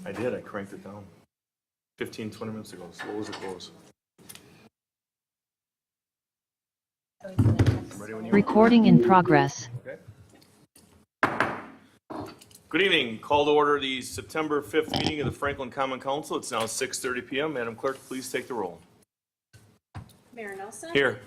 I did. I cranked it down 15, 20 minutes ago, slow as it goes. Ready when you are. Recording in progress. Okay. Good evening. Call to order the September 5th meeting of the Franklin Common Council. It's now 6:30 p.m. Madam Clerk, please take the roll. Mayor Nelson. Here.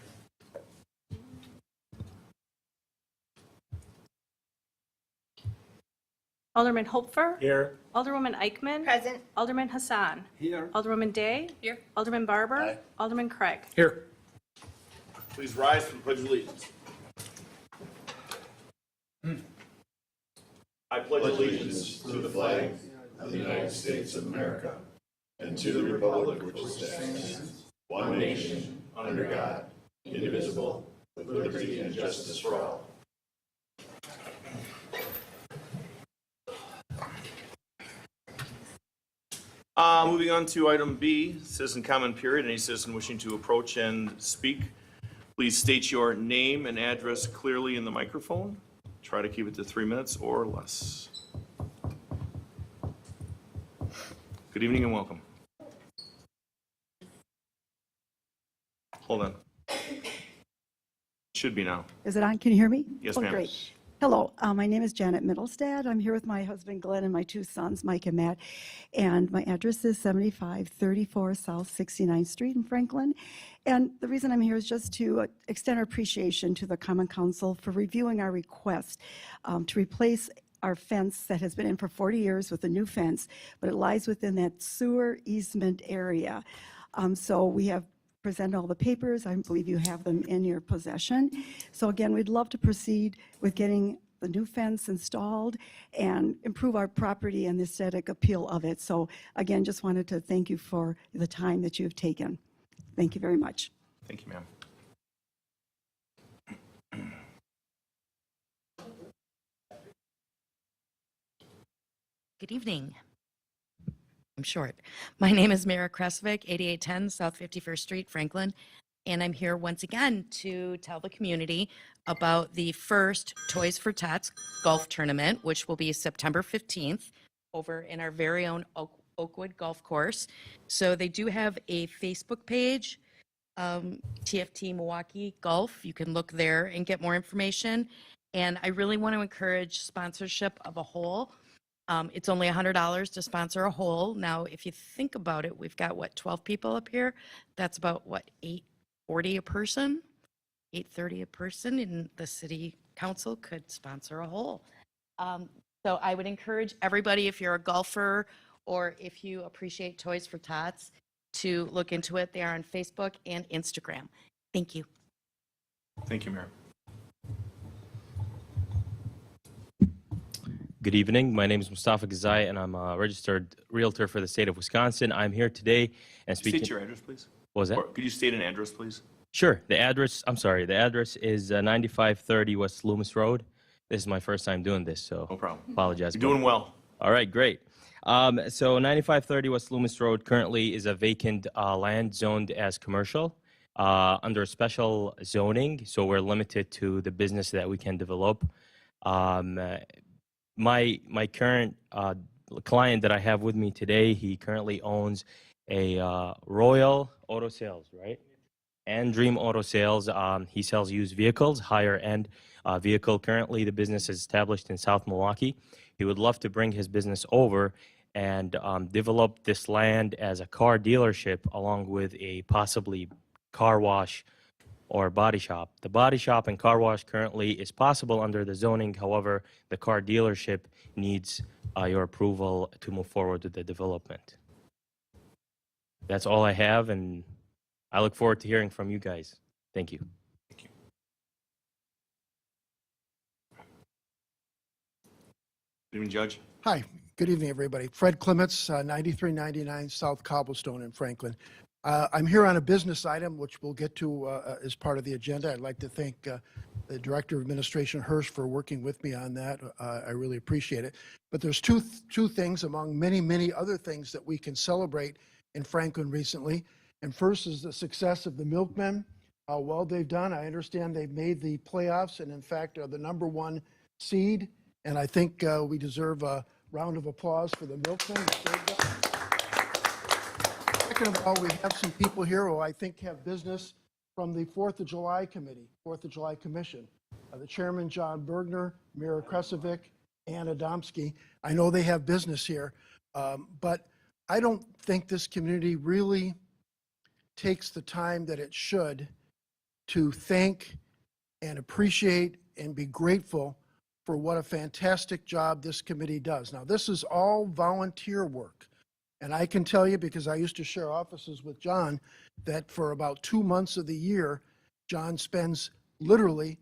Alderman Hopfer. Here. Alderwoman Eichman. Present. Alderman Hassan. Here. Alderwoman Day. Here. Alderman Barber. Aye. Alderman Craig. Here. Please rise for the Pledge of Allegiance. I pledge allegiance to the flag of the United States of America and to the republic which stands, one nation, under God, indivisible, with liberty and justice for all. Moving on to item B, citizen comment period. Any citizen wishing to approach and speak, please state your name and address clearly in the microphone. Try to keep it to 3 minutes or less. Good evening and welcome. Hold on. Should be now. Is it on? Can you hear me? Yes, Oh, ma'am. Great. Hello, my name is Janet Middlestad. I'm here with my husband Glenn and my two sons, Mike and Matt. And my address is 7534 South 69th Street in Franklin. And the reason I'm here is just to extend our appreciation to the Common Council for reviewing our request to replace our fence that has been in for 40 years with a new fence, but it lies within that sewer easement area. So we have present all the papers. I believe you have them in your possession. So again, we'd love to proceed with getting the new fence installed and improve our property and the aesthetic appeal of it. So again, just wanted to thank you for the time that you've taken. Thank you very much. Thank you, ma'am. Good evening. I'm short. My name is Mara Kresovic, 8810 South 51st Street, Franklin, and I'm here once again to tell the community about the first Toys for Tots golf tournament, which will be September 15th over in our very own Oakwood Golf Course. So they do have a Facebook page, TFT Milwaukee Golf. You can look there and get more information. And I really want to encourage sponsorship of a hole. It's only $100 to sponsor a hole. Now, if you think about it, we've got, what, 12 people up here? That's about, what, $840 a person? $830 a person, and the city council could sponsor a hole. So I would encourage everybody, if you're a golfer or if you appreciate Toys for Tots, to look into it. They are on Facebook and Instagram. Thank you. Thank you, Mayor. Good evening. My name is Mustafa Ghazai, and I'm a registered realtor for the state of Wisconsin. I'm here today and speaking. State your address, please. What was that? Or could you state an address, please? Sure. The address is 9530 West Loomis Road. This is my first time doing this, so No problem. apologize. You're doing well. All right, great. So 9530 West Loomis Road currently is a vacant land zoned as commercial under special zoning, so we're limited to the business that we can develop. My current client that I have with me today, he currently owns a Royal Auto Sales, right? And Dream Auto Sales. He sells used vehicles, higher end vehicle. Currently, the business is established in South Milwaukee. He would love to bring his business over and develop this land as a car dealership along with a possibly car wash or body shop. The body shop and car wash currently is possible under the zoning. However, the car dealership needs your approval to move forward with the development. That's all I have, and I look forward to hearing from you guys. Thank you. Thank you. Good evening, Judge. Hi, good evening, everybody. Fred Clements, 9399 South Cobblestone in Franklin. I'm here on a business item, which we'll get to as part of the agenda. I'd like to thank the Director of Administration, Hirsch, for working with me on that. I really appreciate it. But there's two things among many, many other things that we can celebrate in Franklin recently. And first is the success of the Milkmen, how well they've done. I understand they've made the playoffs and, in fact, are the #1 seed. And I think we deserve round of applause for the milkmen. Second of all, we have some people here who I think have business from the 4th of July Committee, 4th of July Commission. The Chairman, John Bergner, Mira Kresovic, Ann Adamski. I know they have business here, but I don't think this community really takes the time that it should to thank and appreciate and be grateful for what a fantastic job this committee does. Now, this is all volunteer work. And I can tell you, because I used to share offices with John, that for about 2 months of the year, John spends literally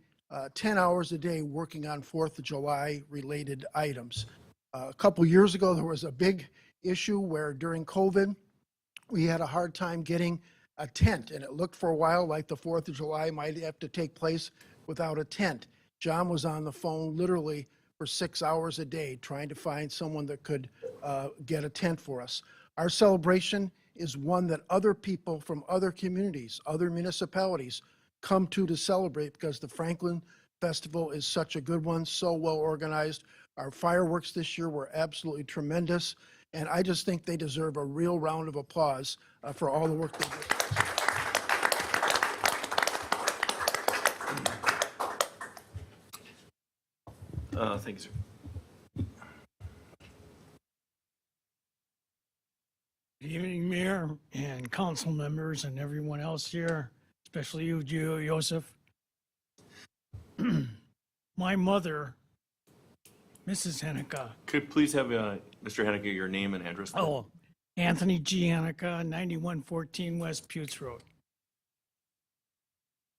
10 hours a day working on 4th of July related items. A couple years ago, there was a big issue where during COVID, we had a hard time getting a tent, and it looked for a while like the 4th of July might have to take place without a tent. John was on the phone literally for 6 hours a day trying to find someone that could get a tent for us. Our celebration is one that other people from other communities, other municipalities come to celebrate, because the Franklin Festival is such a good one, so well organized. Our fireworks this year were absolutely tremendous, and I just think they deserve a real round of applause for all the work they did. Thank you, sir. Good evening, Mayor and council members and everyone else here, especially you, Joseph. My mother, Mrs. Henneke, Could please have Mr. Hennigan your name and address? Anthony G. Henneke, 9114 West Putes Road.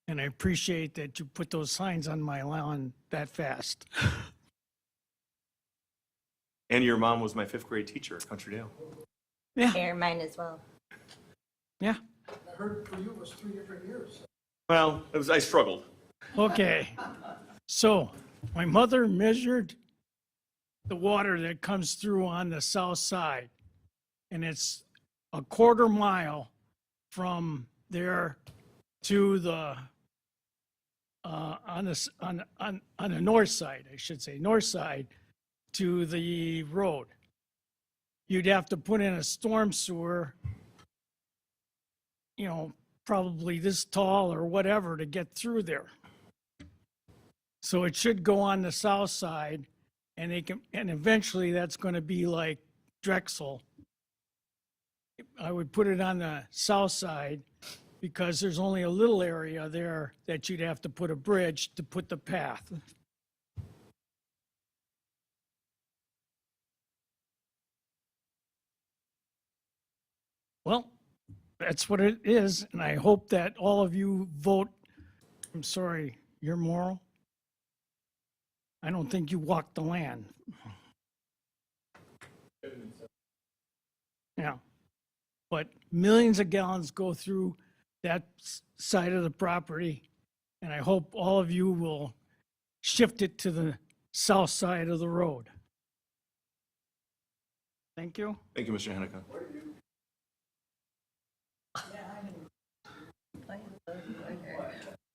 And I appreciate that you put those signs on my lawn that fast. And your mom was my 5th grade teacher at Country Dale. Yeah, Mayor, mine as well. yeah, I heard for you it was 3 different years. Well, I struggled. okay. So my mother measured the water that comes through on the south side, and it's a 1/4 mile from there to the on the north side, I should say, north side to the road. You'd have to put in a storm sewer, you know, probably this tall or whatever to get through there. So it should go on the south side, and and eventually that's going to be like Drexel. I would put it on the south side because there's only a little area there that you'd have to put a bridge to put the path. Well, that's what it is, and I hope that all of you vote. I'm sorry, you're moral. I don't think you walked the land. Yeah, but millions of gallons go through that side of the property, and I hope all of you will shift it to the south side of the road. Thank you. Thank you, Mr. Hennigan.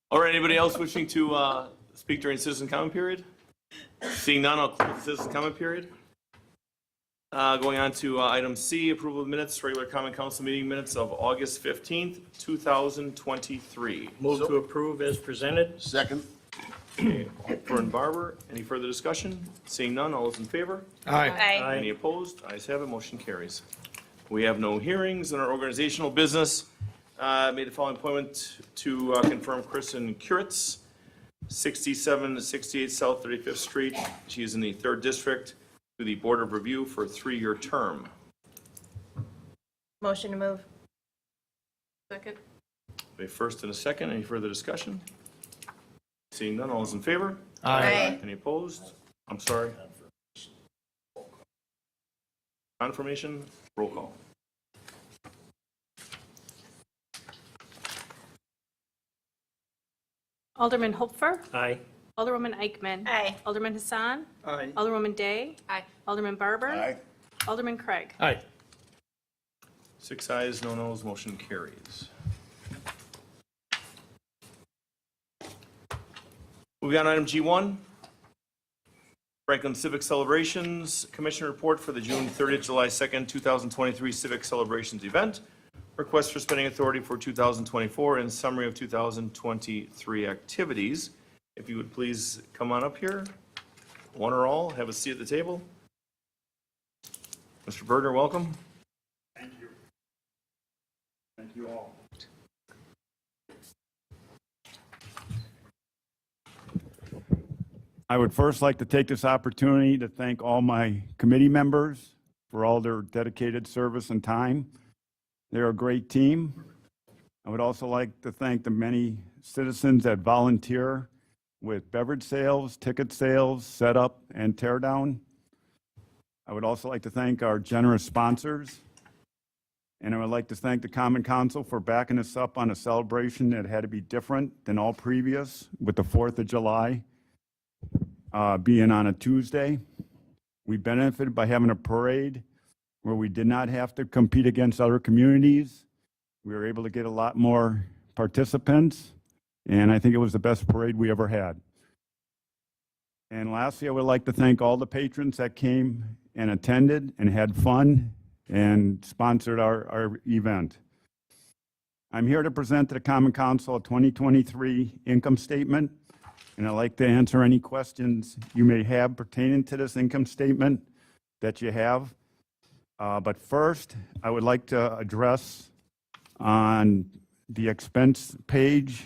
All right, anybody else wishing to speak during citizen comment period? Seeing none, I'll close the citizen comment period. Going on to item C, approval of minutes, regular common council meeting minutes of August 15th, 2023. Move to approve as presented. Second. Hopper and Barber, any further discussion? Seeing none, all those in favor? Aye. Any opposed? Ayes have it, motion carries. We have no hearings in our organizational business. Made the following appointment to confirm Kristen Kuritz, 6768 South 35th Street. She is in the 3rd District, to the Board of Review for a 3-year term. Motion to move. Second. A first and a second. Any further discussion? Seeing none, all those in favor? Aye. Any opposed? I'm sorry. Confirmation, roll call. Alderman Hopfer. Aye. Alderwoman Eichman. Aye. Alderman Hassan. Aye. Alderwoman Day. Aye. Alderman Barber. Aye. Alderman Craig. Aye. 6 ayes, no noes, motion carries. Moving on to item G1. Franklin Civic Celebrations Commission Report for the June 30th, July 2nd, 2023 Civic Celebrations event. Request for spending authority for 2024 and summary of 2023 activities. If you would please come on up here, one or all, have a seat at the table. Mr. Berger, welcome. Thank you. Thank you all. I would first like to take this opportunity to thank all my committee members for all their dedicated service and time. They're a great team. I would also like to thank the many citizens that volunteer with beverage sales, ticket sales, setup, and teardown. I would also like to thank our generous sponsors. And I would like to thank the Common Council for backing us up on a celebration that had to be different than all previous, with the 4th of July being on a Tuesday. We benefited by having a parade where we did not have to compete against other communities. We were able to get a lot more participants, and I think it was the best parade we ever had. And lastly, I would like to thank all the patrons that came and attended and had fun and sponsored our event. I'm here to present to the Common Council a 2023 income statement, and I'd like to answer any questions you may have pertaining to this income statement that you have. But first, I would like to address on the expense page,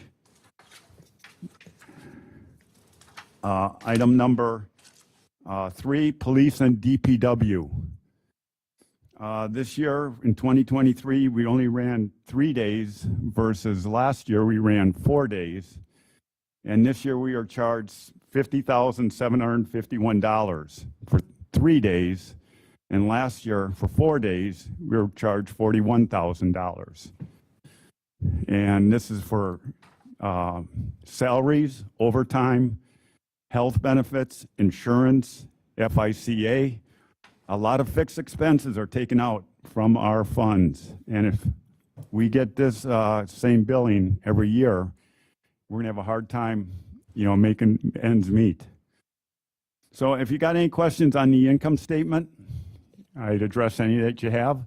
item number 3, police and DPW. This year, in 2023, we only ran 3 days versus last year we ran 4 days. And this year we are charged $50,751 for 3 days. And last year, for 4 days, we were charged $41,000. And this is for salaries, overtime, health benefits, insurance, FICA. A lot of fixed expenses are taken out from our funds. And if we get this same billing every year, we're gonna have a hard time, making ends meet. So if you got any questions on the income statement, I'd address any that you have.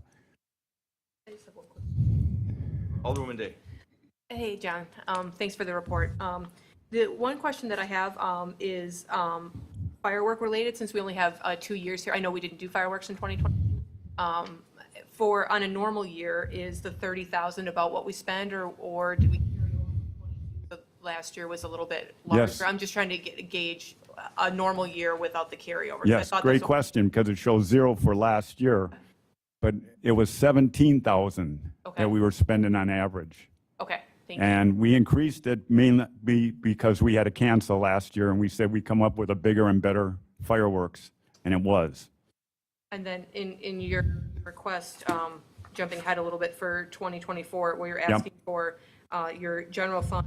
Alderwoman Day. Hey, John. Thanks for the report. The one question that I have is firework related, since we only have 2 years here. I know we didn't do fireworks in 2020. On a normal year, is the 30,000 about what we spend, or did we carry over? Last year was a little bit larger. Yes. I'm just trying to gauge a normal year without the carryover. So I Yes, thought great that's- question, because it shows 0 for last year, but it was 17,000 Okay. that we were spending on average. Okay, thank you. And we increased it mainly because we had to cancel last year, and we said we'd come up with a bigger and better fireworks, and it was. And then in your request, jumping ahead a little bit for 2024, where you're asking for your general fund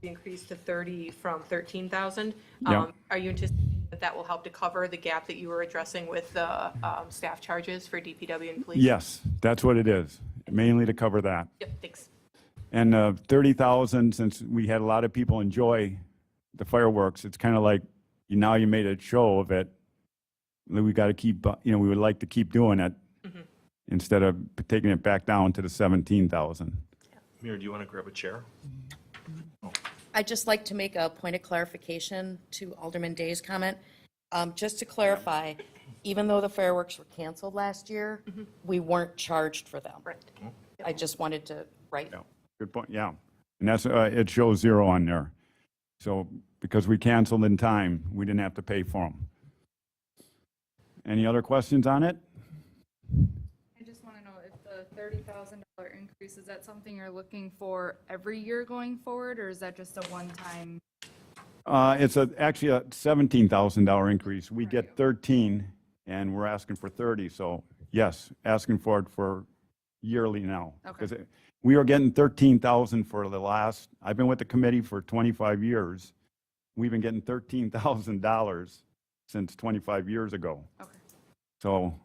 be increased to 30 from 13,000. Yep. Are you anticipating that will help to cover the gap that you were addressing with the staff charges for DPW and police? Yes, that's what it is, mainly to cover that. Yep, thanks. And 30,000, since we had a lot of people enjoy the fireworks, it's kind of like, now you made a show of it. We got to keep, we would like to keep doing it instead of taking it back down to the 17,000. Mira, do you want to grab a chair? I'd just like to make a point of clarification to Alderman Day's comment. Just to clarify, even though the fireworks were canceled last year, we weren't charged for them. Right. I just wanted to, right? Yeah, good point, yeah. And that's, it shows 0 on there. So because we canceled in time, we didn't have to pay for them. Any other questions on it? I just want to know if the $30,000 increase, is that something you're looking for every year going forward, or is that just a one-time? It's actually a $17,000 increase. We get 13, and we're asking for 30, so yes, asking for it for yearly now. Okay. Because we were getting 13,000 for the last, I've been with the committee for 25 years. We've been getting $13,000 since 25 years ago. Okay. So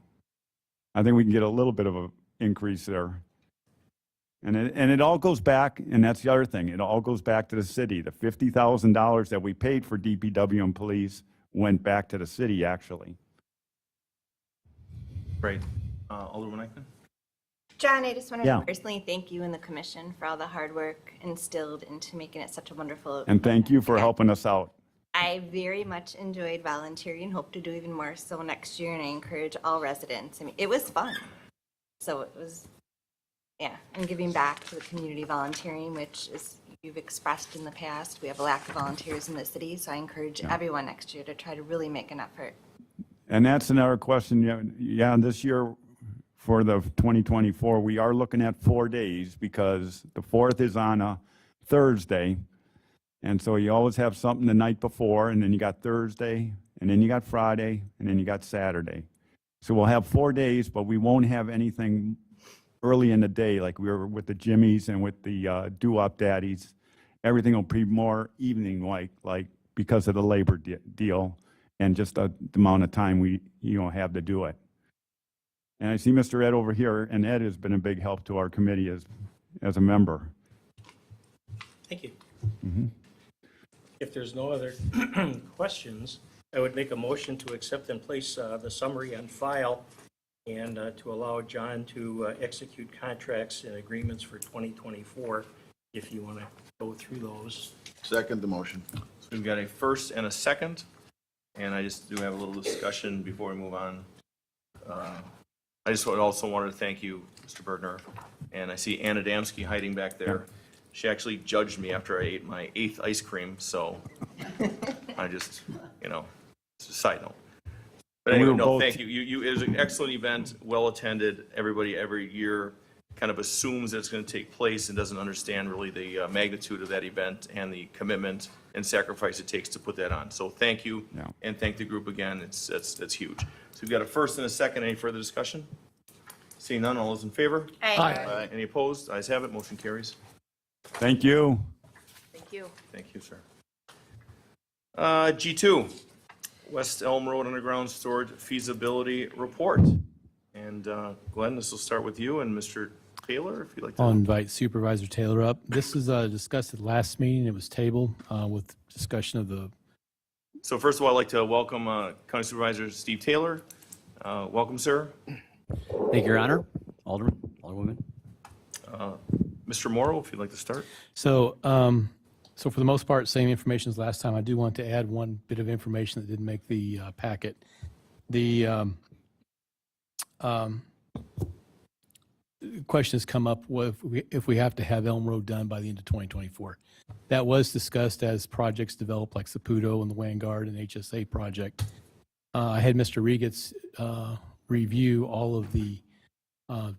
I think we can get a little bit of an increase there. And it all goes back, and that's the other thing, it all goes back to the city. The $50,000 that we paid for DPW and police went back to the city, actually. Great. Alderman Eichmann? John, I just wanted Yeah. to personally thank you and the commission for all the hard work instilled into making it such a wonderful. And thank you for event. helping us out. I very much enjoyed volunteering and hope to do even more so next year, and I encourage all residents. I mean, it was fun. So it was, yeah, and giving back to the community volunteering, which is, you've expressed in the past. We have a lack of volunteers in the city, so I encourage everyone next year to try to really make an effort. And that's another question. Yeah, this year for the 2024, we are looking at 4 days because the 4th is on a Thursday. And so you always have something the night before, and then you got Thursday, and then you got Friday, and then you got Saturday. So we'll have 4 days, but we won't have anything early in the day like we were with the Jimmies and with the Do-Up Daddies. Everything will be more evening-like because of the labor deal and just the amount of time we have to do it. And I see Mr. Ed over here, and Ed has been a big help to our committee as a member. Thank you. Mm-hmm. If there's no other questions, I would make a motion to accept and place the summary on file and to allow John to execute contracts and agreements for 2024, if you want to go through those. Second the motion. So we've got a first and a second, and I just do have a little discussion before we move on. I just also wanted to thank you, Mr. Bergner, and I see Anna Adamski hiding back there. She actually judged me after I ate my 8th ice cream, so I just, it's a side note. But And we anyway, were no, both- thank you. It was an excellent event, well-attended. Everybody every year kind of assumes that it's going to take place and doesn't understand really the magnitude of that event and the commitment and sacrifice it takes to put that on. So thank you, Yeah. and thank the group again. That's huge. So we've got a first and a second. Any further discussion? Seeing none, all those in favor? Aye. Any opposed? Ayes have it, motion carries. Thank you. Thank you. Thank you, sir. G2, West Elm Road Underground Storage Feasibility Report. And Glenn, this will start with you and Mr. Taylor, if you'd like to. I'll invite Supervisor Taylor up. This was discussed at the last meeting. It was tabled with discussion of the, So first of all, I'd like to welcome County Supervisor Steve Taylor. Welcome, sir. Thank you, Your Honor. Alderman, Alderwoman. Mr. Morrow, if you'd like to start. so for the most part, same information as last time. I do want to add one bit of information that didn't make the packet. The question has come up if we have to have Elm Road done by the end of 2024. That was discussed as projects develop like Saputo and the Vanguard and HSA project. I had Mr. Regatz review all of the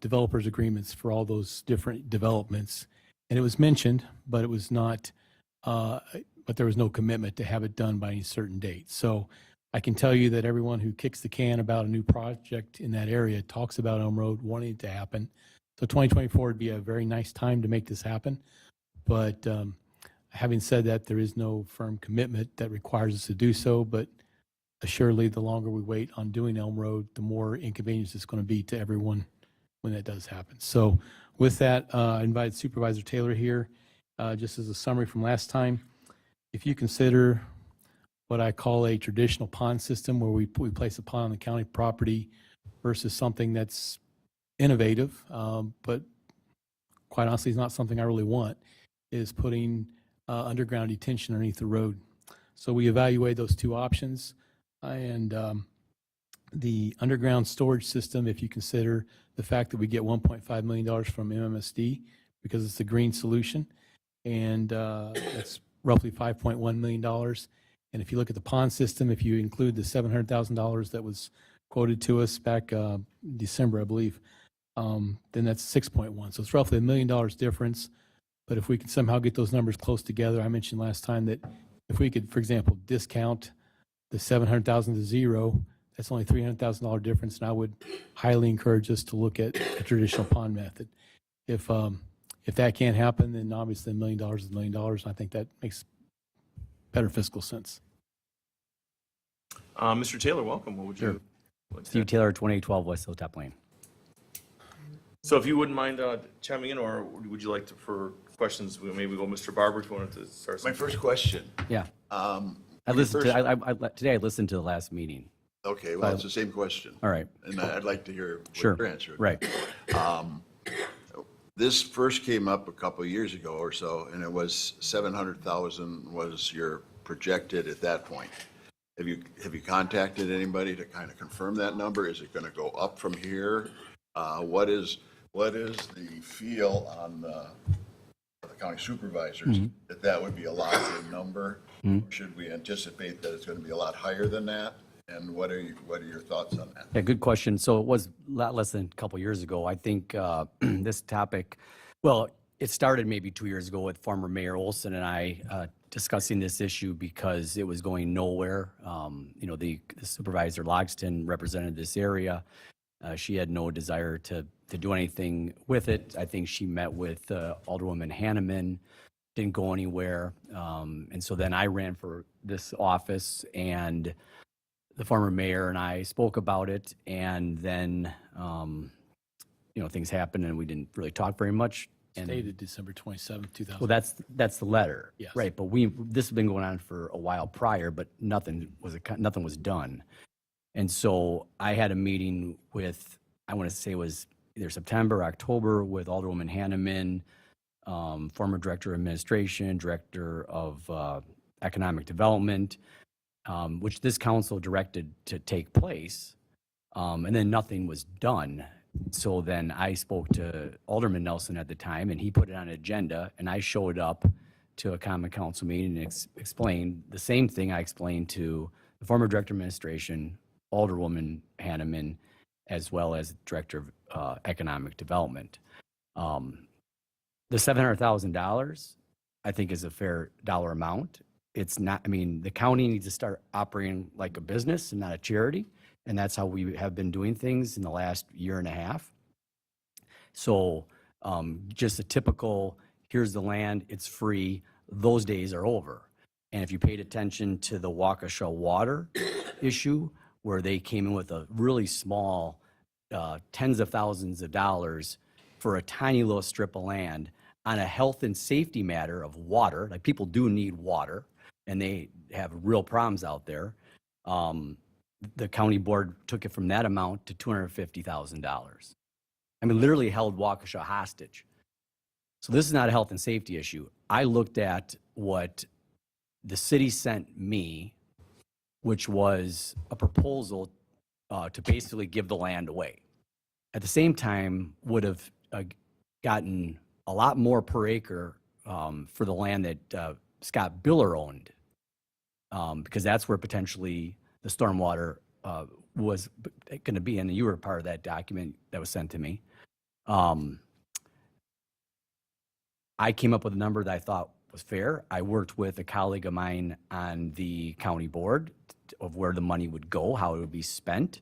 developers agreements for all those different developments. And it was mentioned, but it was not, but there was no commitment to have it done by any certain date. So I can tell you that everyone who kicks the can about a new project in that area talks about Elm Road wanting it to happen. So 2024 would be a very nice time to make this happen. But having said that, there is no firm commitment that requires us to do so. But assuredly, the longer we wait on doing Elm Road, the more inconvenience it's going to be to everyone when that does happen. So with that, I invited Supervisor Taylor here, just as a summary from last time. If you consider what I call a traditional pond system where we place a pond on the county property versus something that's innovative, but quite honestly is not something I really want, is putting underground detention underneath the road. So we evaluate those two options. And the underground storage system, if you consider the fact that we get $1.5 million from MMSD because it's a green solution, and that's roughly $5.1 million. And if you look at the pond system, if you include the $700,000 that was quoted to us back December, I believe, then that's 6.1. So it's roughly $1 million difference. But if we can somehow get those numbers close together, I mentioned last time that if we could, for example, discount the $700,000 to zero, that's only $300,000 difference. And I would highly encourage us to look at a traditional pond method. If that can't happen, then obviously $1 million is $1 million. And I think that makes better fiscal sense. Mr. Taylor, welcome. What would Sure. you like to Steve add? Taylor, 2812 West Hilltop Lane. So if you wouldn't mind chiming in, or would you like to, for questions, maybe go Mr. Barber if you wanted to start. My first question. Yeah. I listened to, today I listened to the last meeting. Okay, well, it's the same question. All right. And I'd like to hear Sure. what your answer would be. Right. This first came up a couple of years ago or so, and it was 700,000 was your projected at that point. Have you contacted anybody to kind of confirm that number? Is it going to go up from here? What is the feel on the county supervisors that would be a logical number? Should we anticipate that it's going to be a lot higher than that? And what are your thoughts on that? Yeah, good question. So it was a lot less than a couple years ago. I think this topic, well, it started maybe 2 years ago with former Mayor Olson and I discussing this issue because it was going nowhere. The Supervisor Logston represented this area. She had no desire to do anything with it. I think she met with Alderwoman Hanneman, didn't go anywhere. And so then I ran for this office, and the former mayor and I spoke about it, and then, things happened and we didn't really talk very much. And, Dated December 27th, 2000. well, that's the letter. Yes. Right, but this has been going on for a while prior, but nothing was done. And so I had a meeting with, I want to say it was either September, October, with Alderwoman Hanneman, former Director of Administration, Director of Economic Development, which this council directed to take place, and then nothing was done. So then I spoke to Alderman Nelson at the time, and he put it on an agenda, and I showed up to a common council meeting and explained the same thing I explained to the former Director of Administration, Alderwoman Hanneman, as well as Director of Economic Development. The $700,000, I think, is a fair dollar amount. It's not, the county needs to start operating like a business and not a charity. And that's how we have been doing things in the last year and a half. So just a typical, here's the land, it's free, those days are over. And if you paid attention to the Waukesha water issue, where they came in with a really small, tens of thousands of dollars for a tiny little strip of land on a health and safety matter of water, like people do need water, and they have real problems out there. The county board took it from that amount to $250,000. Literally held Waukesha hostage. So this is not a health and safety issue. I looked at what the city sent me, which was a proposal to basically give the land away. At the same time, would have gotten a lot more per acre for the land that Scott Biller owned, because that's where potentially the stormwater was going to be, and you were part of that document that was sent to me. I came up with a number that I thought was fair. I worked with a colleague of mine on the county board of where the money would go, how it would be spent.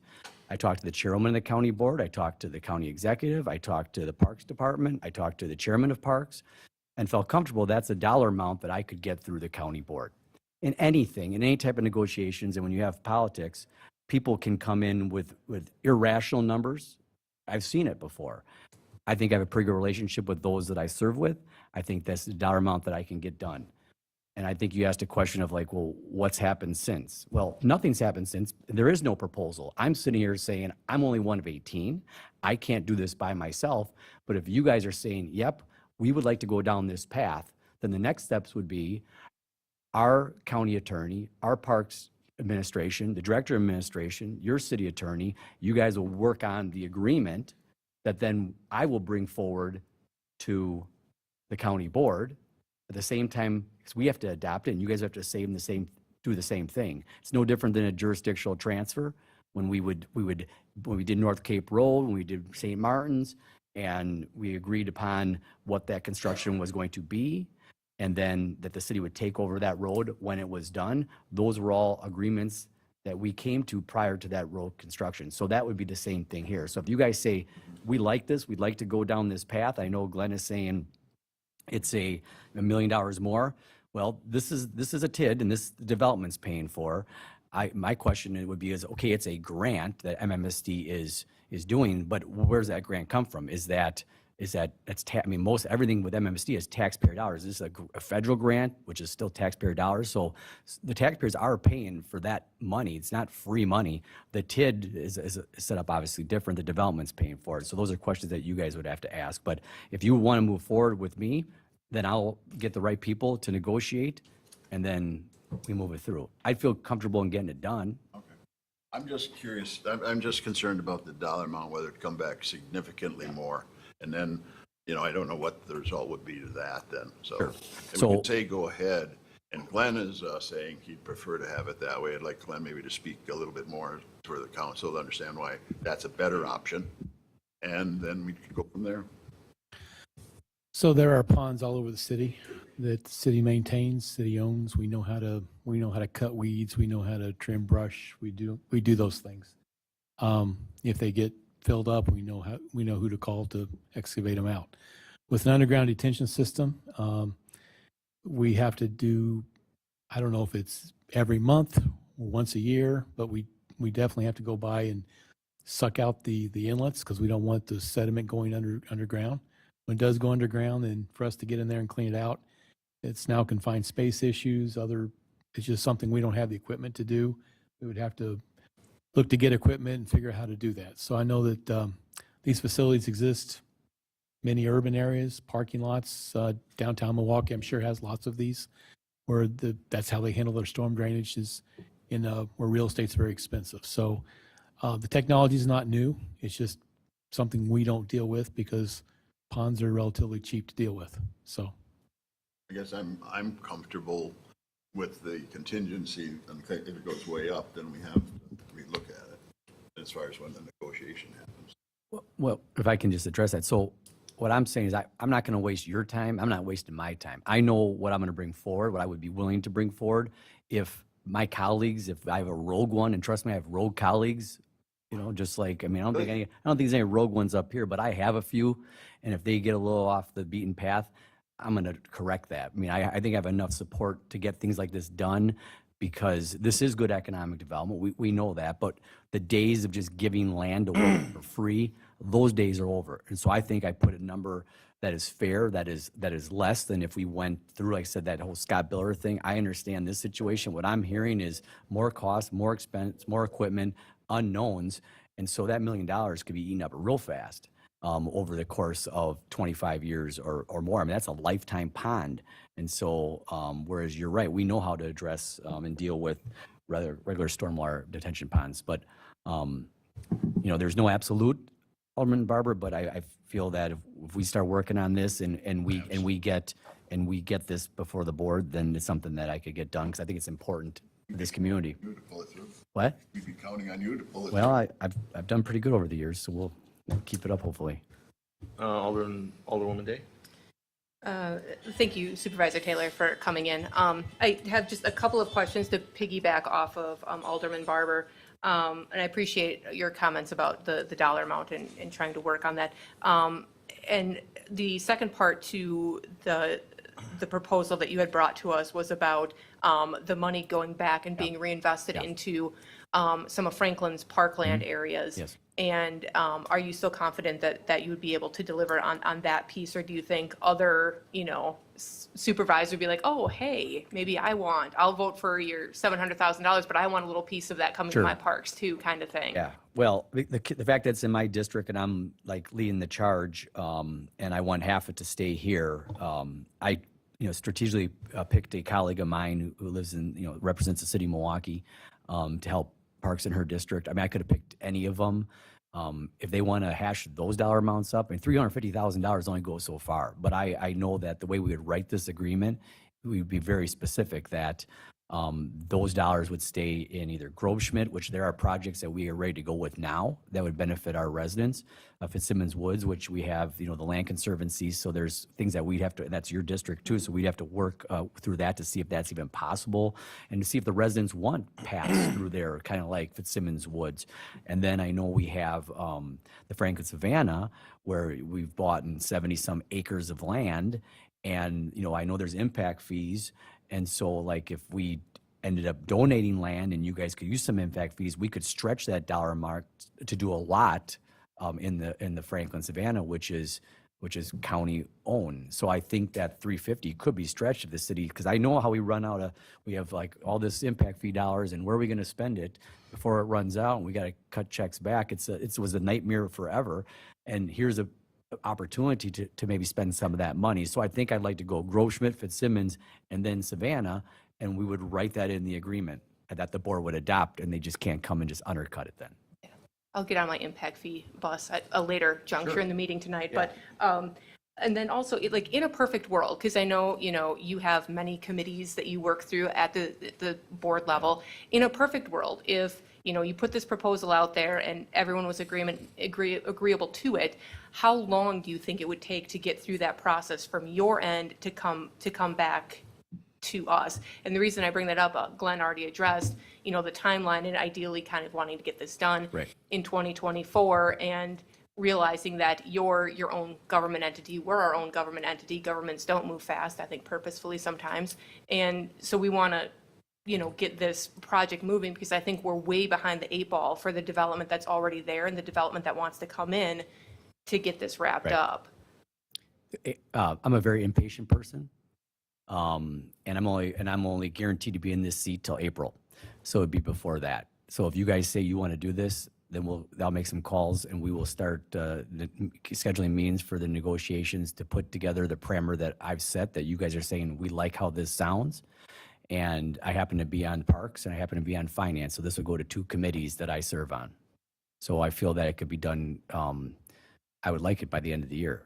I talked to the chairwoman of the county board. I talked to the county executive. I talked to the parks department. I talked to the chairman of parks, and felt comfortable that's a dollar amount that I could get through the county board. In anything, in any type of negotiations, and when you have politics, people can come in with irrational numbers. I've seen it before. I think I have a pretty good relationship with those that I serve with. I think that's the dollar amount that I can get done. And I think you asked a question of like, well, what's happened since? Well, nothing's happened since. There is no proposal. I'm sitting here saying, I'm only one of 18. I can't do this by myself. But if you guys are saying, yep, we would like to go down this path, then the next steps would be our county attorney, our parks administration, the director of administration, your city attorney, you guys will work on the agreement that then I will bring forward to the county board. At the same time, because we have to adopt it and you guys have to do the same thing. It's no different than a jurisdictional transfer when when we did North Cape Road, when we did St. Martin's, and we agreed upon what that construction was going to be, and then that the city would take over that road when it was done. Those were all agreements that we came to prior to that road construction. So that would be the same thing here. So if you guys say, we like this, we'd like to go down this path, I know Glenn is saying it's $1 million more. Well, this is a TID, and this development's paying for. My question would be okay, it's a grant that MMSD is doing, but where's that grant come from? Is that is that I mean, most everything with MMSD is taxpayer dollars. This is a federal grant, which is still taxpayer dollars. So the taxpayers are paying for that money. It's not free money. The TID is set up obviously different. The development's paying for it. So those are questions that you guys would have to ask. But if you want to move forward with me, then I'll get the right people to negotiate, and then we move it through. I'd feel comfortable in getting it done. I'm just curious, I'm just concerned about the dollar amount, whether it come back significantly more. And then, I don't know what the result would be to that then, so. Sure. And we So- could say go ahead, and Glenn is saying he'd prefer to have it that way. I'd like Glenn maybe to speak a little bit more for the council to understand why that's a better option. And then we could go from there. So there are ponds all over the city that the city maintains, city owns. We know how to cut weeds. We know how to trim brush. We do those things. If they get filled up, we know who to call to excavate them out. With an underground detention system, we have to do, I don't know if it's every month or once a year, but we definitely have to go by and suck out the inlets because we don't want the sediment going underground. When it does go underground, and for us to get in there and clean it out, it's now confined space issues. It's just something we don't have the equipment to do. We would have to look to get equipment and figure out how to do that. So I know that these facilities exist, many urban areas, parking lots, downtown Milwaukee, I'm sure has lots of these, where that's how they handle their storm drainage is where real estate's very expensive. So the technology is not new. It's just something we don't deal with because ponds are relatively cheap to deal with. So I guess I'm comfortable with the contingency, and if it goes way up, then we have to relook at it as far as when the negotiation happens. Well, if I can just address that. So what I'm saying is I'm not going to waste your time. I'm not wasting my time. I know what I'm going to bring forward, what I would be willing to bring forward. If my colleagues, if I have a rogue one, and trust me, I have rogue colleagues, just like, I don't think there's any rogue ones up here, but I have a few. And if they get a little off the beaten path, I'm going to correct that. I think I have enough support to get things like this done because this is good economic development. We know that, but the days of just giving land away for free, those days are over. And so I think I put a number that is fair, that is less than if we went through, like I said, that whole Scott Biller thing. I understand this situation. What I'm hearing is more cost, more expense, more equipment, unknowns. And so that $1 million could be eaten up real fast over the course of 25 years or more. That's a lifetime pond. And so, whereas you're right, we know how to address and deal with regular stormwater detention ponds. But, there's no absolute, Alderman Barber, but I feel that if we start working on this and we get this before the board, then it's something that I could get done because I think it's important for this community. You to pull it through. What? We'd be counting on you to pull it Well, through. I've done pretty good over the years, so we'll keep it up hopefully. Alderwoman Day? Thank you Supervisor Taylor for coming in. I have just a couple of questions to piggyback off of Alderman Barber. And I appreciate your comments about the dollar amount and trying to work on that. And the second part to the proposal that you had brought to us was about the money going back and being reinvested into some of Franklin's parkland areas. Yes. And are you still confident that you would be able to deliver on that piece? Or do you think other, supervisors would be like, oh, hey, maybe I'll vote for your $700,000, but I want a little piece of that coming Sure. to my parks too, kind of thing? Yeah, well, the fact that it's in my district and I'm like leading the charge, and I want half it to stay here, I strategically picked a colleague of mine who lives in, represents the city of Milwaukee, to help parks in her district. I could have picked any of them. If they want to hash those dollar amounts up, $350,000 only goes so far. But I know that the way we would write this agreement, we would be very specific that those dollars would stay in either Grobschmidt, which there are projects that we are ready to go with now that would benefit our residents, Fitzsimmons Woods, which we have, the Land Conservancy. So there's things that we'd have to, and that's your district too. So we'd have to work through that to see if that's even possible and to see if the residents want paths through there, kind of like Fitzsimmons Woods. And then I know we have the Franklin Savannah, where we've bought in 70 some acres of land. And, I know there's impact fees. And so like if we ended up donating land and you guys could use some impact fees, we could stretch that dollar mark to do a lot in the Franklin Savannah, which is which is county owned. So I think that 350 could be stretched if the city, because I know how we run out of, we have like all this impact fee dollars and where are we going to spend it before it runs out and we got to cut checks back. It was a nightmare forever. And here's a opportunity to maybe spend some of that money. So I think I'd like to go Grove Schmidt, Fitzsimmons, and then Savannah, and we would write that in the agreement that the board would adopt, and they just can't come and just undercut it then. I'll get on my impact fee bus at a later juncture in the meeting tonight, but, and then also, like, in a perfect world, because I know, you have many committees that you work through at the board level. In a perfect world, if, you put this proposal out there and everyone was agreeable to it, how long do you think it would take to get through that process from your end to come back to us? And the reason I bring that up, Glenn already addressed, the timeline and ideally kind of wanting to get this done in 2024 and realizing that you're your own government entity, we're our own government entity. Governments don't move fast, I think purposefully sometimes. And so we want to, get this project moving because I think we're way behind the 8 ball for the development that's already there and the development that wants to come in to get this wrapped up. I'm a very impatient person. And I'm only guaranteed to be in this seat till April. So it'd be before that. So if you guys say you want to do this, then I'll make some calls and we will start scheduling meetings for the negotiations to put together the parameter that I've set that you guys are saying we like how this sounds. And I happen to be on Parks and I happen to be on Finance. So this will go to 2 committees that I serve on. So I feel that it could be done. I would like it by the end of the year.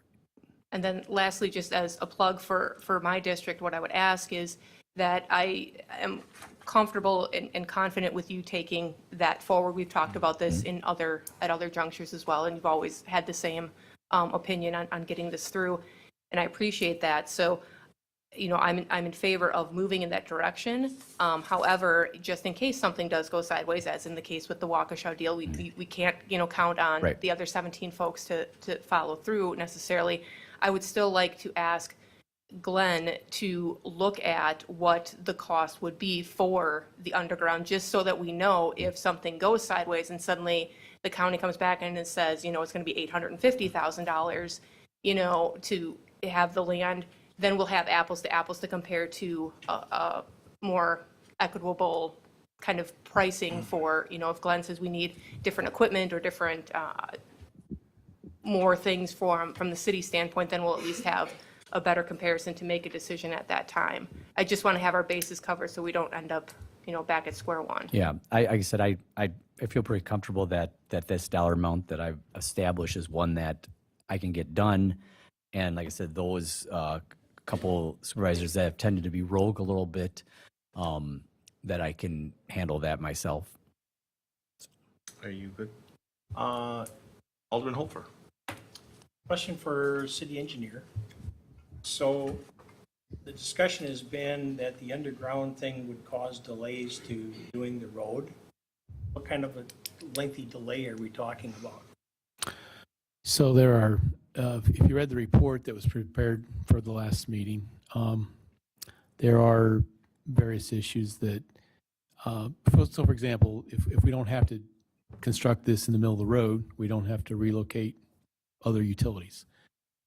And then lastly, just as a plug for my district, what I would ask is that I am comfortable and confident with you taking that forward. We've talked about this at other junctures as well, and you've always had the same opinion on getting this through, and I appreciate that. So, I'm in favor of moving in that direction. However, just in case something does go sideways, as in the case with the Waukesha deal, we can't count on the other 17 folks to follow through necessarily. I would still like to ask Glenn to look at what the cost would be for the underground, just so that we know if something goes sideways and suddenly the county comes back and it says, it's going to be $850,000, to have the land, then we'll have apples to compare to a more equitable kind of pricing for, if Glenn says we need different equipment or different more things from the city standpoint, then we'll at least have a better comparison to make a decision at that time. I just want to have our bases covered so we don't end up, back at square one. Yeah, like I said, I feel pretty comfortable that this dollar amount that I've established is one that I can get done. And like I said, those couple supervisors that have tended to be rogue a little bit, that I can handle that myself. Are you good? Alderman Holfer. Question for city engineer. So the discussion has been that the underground thing would cause delays to doing the road. What kind of a lengthy delay are we talking about? So there are, if you read the report that was prepared for the last meeting, there are various issues that, so for example, if we don't have to construct this in the middle of the road, we don't have to relocate other utilities.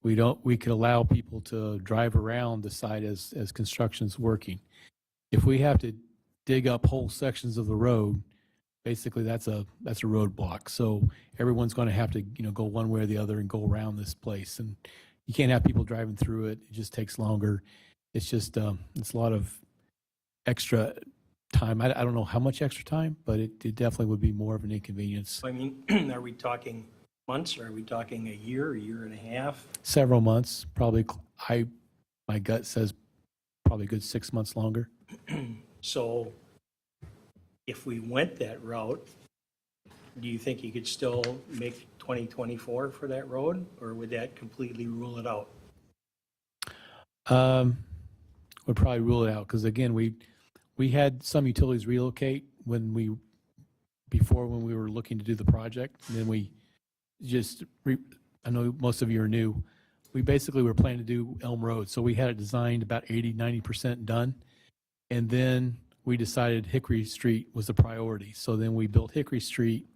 We could allow people to drive around the site as construction's working. If we have to dig up whole sections of the road, basically that's a roadblock. So everyone's going to have to go one way or the other and go around this place, and you can't have people driving through it. It just takes longer. It's just it's a lot of extra time. I don't know how much extra time, but it definitely would be more of an inconvenience. I mean, are we talking months, or are we talking a year and a half? Several months, probably. My gut says probably a good 6 months longer. So if we went that route, do you think you could still make 2024 for that road, or would that completely rule it out? Would probably rule it out, because again, we had some utilities relocate when we were looking to do the project, and then we just I know most of you are new. We basically were planning to do Elm Road, so we had it designed about 80-90% done, and then we decided Hickory Street was the priority. So then we built Hickory Street.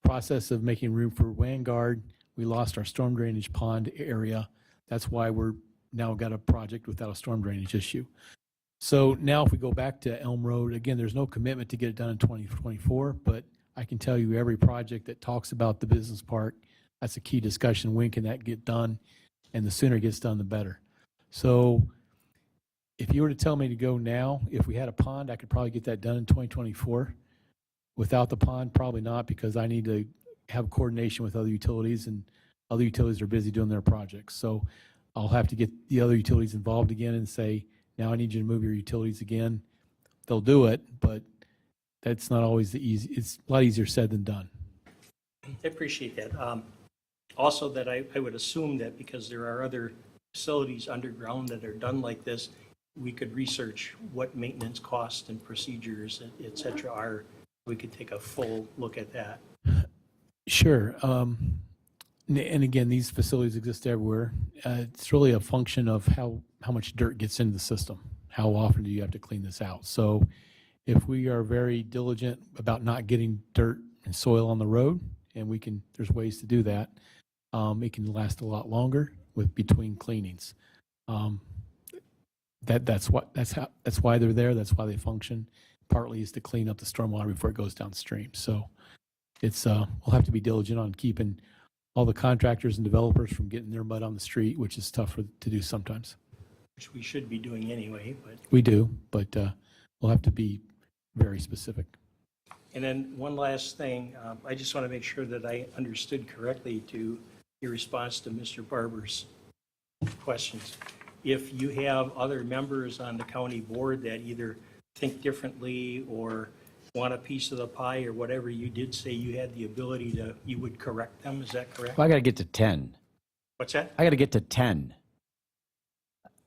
Process of making room for Vanguard, We lost our storm drainage pond area. That's why we're now got a project without a storm drainage issue. So now if we go back to Elm Road, again, there's no commitment to get it done in 2024, but I can tell you every project that talks about the business park, that's a key discussion. When can that get done? And the sooner it gets done, the better. So if you were to tell me to go now, if we had a pond, I could probably get that done in 2024. Without the pond, probably not, because I need to have coordination with other utilities, and other utilities are busy doing their projects. So I'll have to get the other utilities involved again and say, now I need you to move your utilities again. They'll do it, but that's not always the easy. It's a lot easier said than done. I appreciate that. Also, that I would assume that because there are other facilities underground that are done like this, we could research what maintenance costs and procedures, et cetera, are. We could take a full look at that. Sure. And again, these facilities exist everywhere. It's really a function of how much dirt gets into the system. How often do you have to clean this out? So if we are very diligent about not getting dirt and soil on the road, and there's ways to do that, it can last a lot longer with between cleanings. That's why they're there. That's why they function. Partly is to clean up the stormwater before it goes downstream. So it's we'll have to be diligent on keeping all the contractors and developers from getting their mud on the street, which is tough to do sometimes. Which we should be doing anyway, but. We do, but we'll have to be very specific. And then one last thing, I just want to make sure that I understood correctly to your response to Mr. Barber's questions. If you have other members on the county board that either think differently or want a piece of the pie or whatever, you did say you had the ability you would correct them, is that correct? Well, I got to get to 10. What's that? I got to get to 10.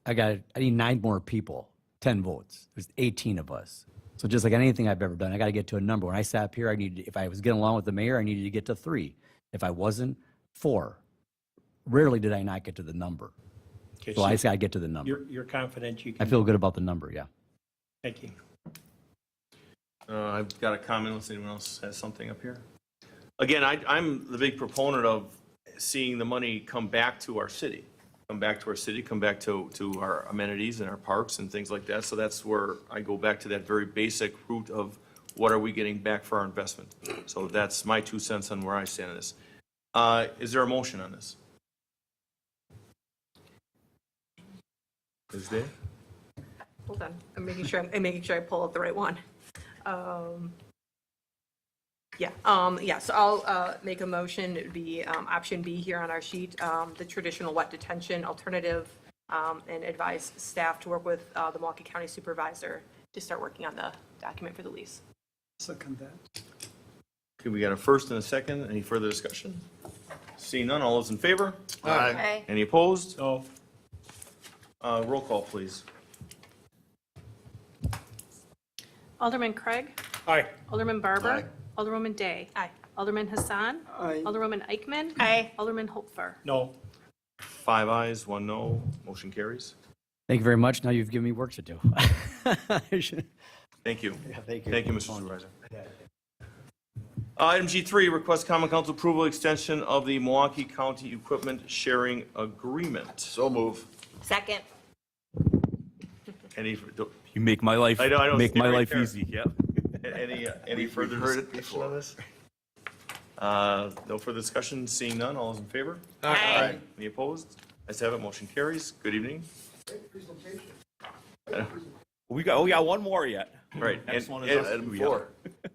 I need 9 more people, 10 votes. There's 18 of us. So just like anything I've ever done, I got to get to a number. When I sat up here, if I was getting along with the mayor, I needed to get to 3. If I wasn't, 4. Rarely did I not get to the number. Okay, So I just got to get to the number. You're confident you can? I feel good about the number, yeah. Thank you. I've got a comment unless anyone else has something up here. Again, I'm the big proponent of seeing the money come back to our city, come back to our amenities and our parks and things like that. So that's where I go back to that very basic root of what are we getting back for our investment? So that's my 2 cents on where I stand on this. Is there a motion on this? Is there? Hold on, I'm making sure I pull up the right one. So I'll make a motion. It would be option B here on our sheet, the traditional wet detention alternative, and advise staff to work with the Milwaukee County Supervisor to start working on the document for the lease. Second that. Okay, we got a first and a second. Any further discussion? Seeing none, all those in favor? Aye. Any opposed? No. Roll call, please. Alderman Craig. Aye. Alderman Barber. Aye. Alderwoman Day. Aye. Alderman Hassan. Aye. Alderwoman Eichman. Aye. Alderman Hopfer. No. 5 ayes, 1 no. Motion carries. Thank you very much. Now you've given me work to do. Thank you. thank you. Thank you, Mr. Supervisor. Item G3, request common council approval extension of the Milwaukee County Equipment Sharing Agreement. So move. Second. Any, You make my life I know, make stay my right life there. easy. Yeah. any further heard it discussion on before. this? No further discussion. Seeing none, all those in favor? Aye. Any opposed? Ayes have it, motion carries. Good evening. We got one more yet. Right. Next And- one is and- us. Item We 4.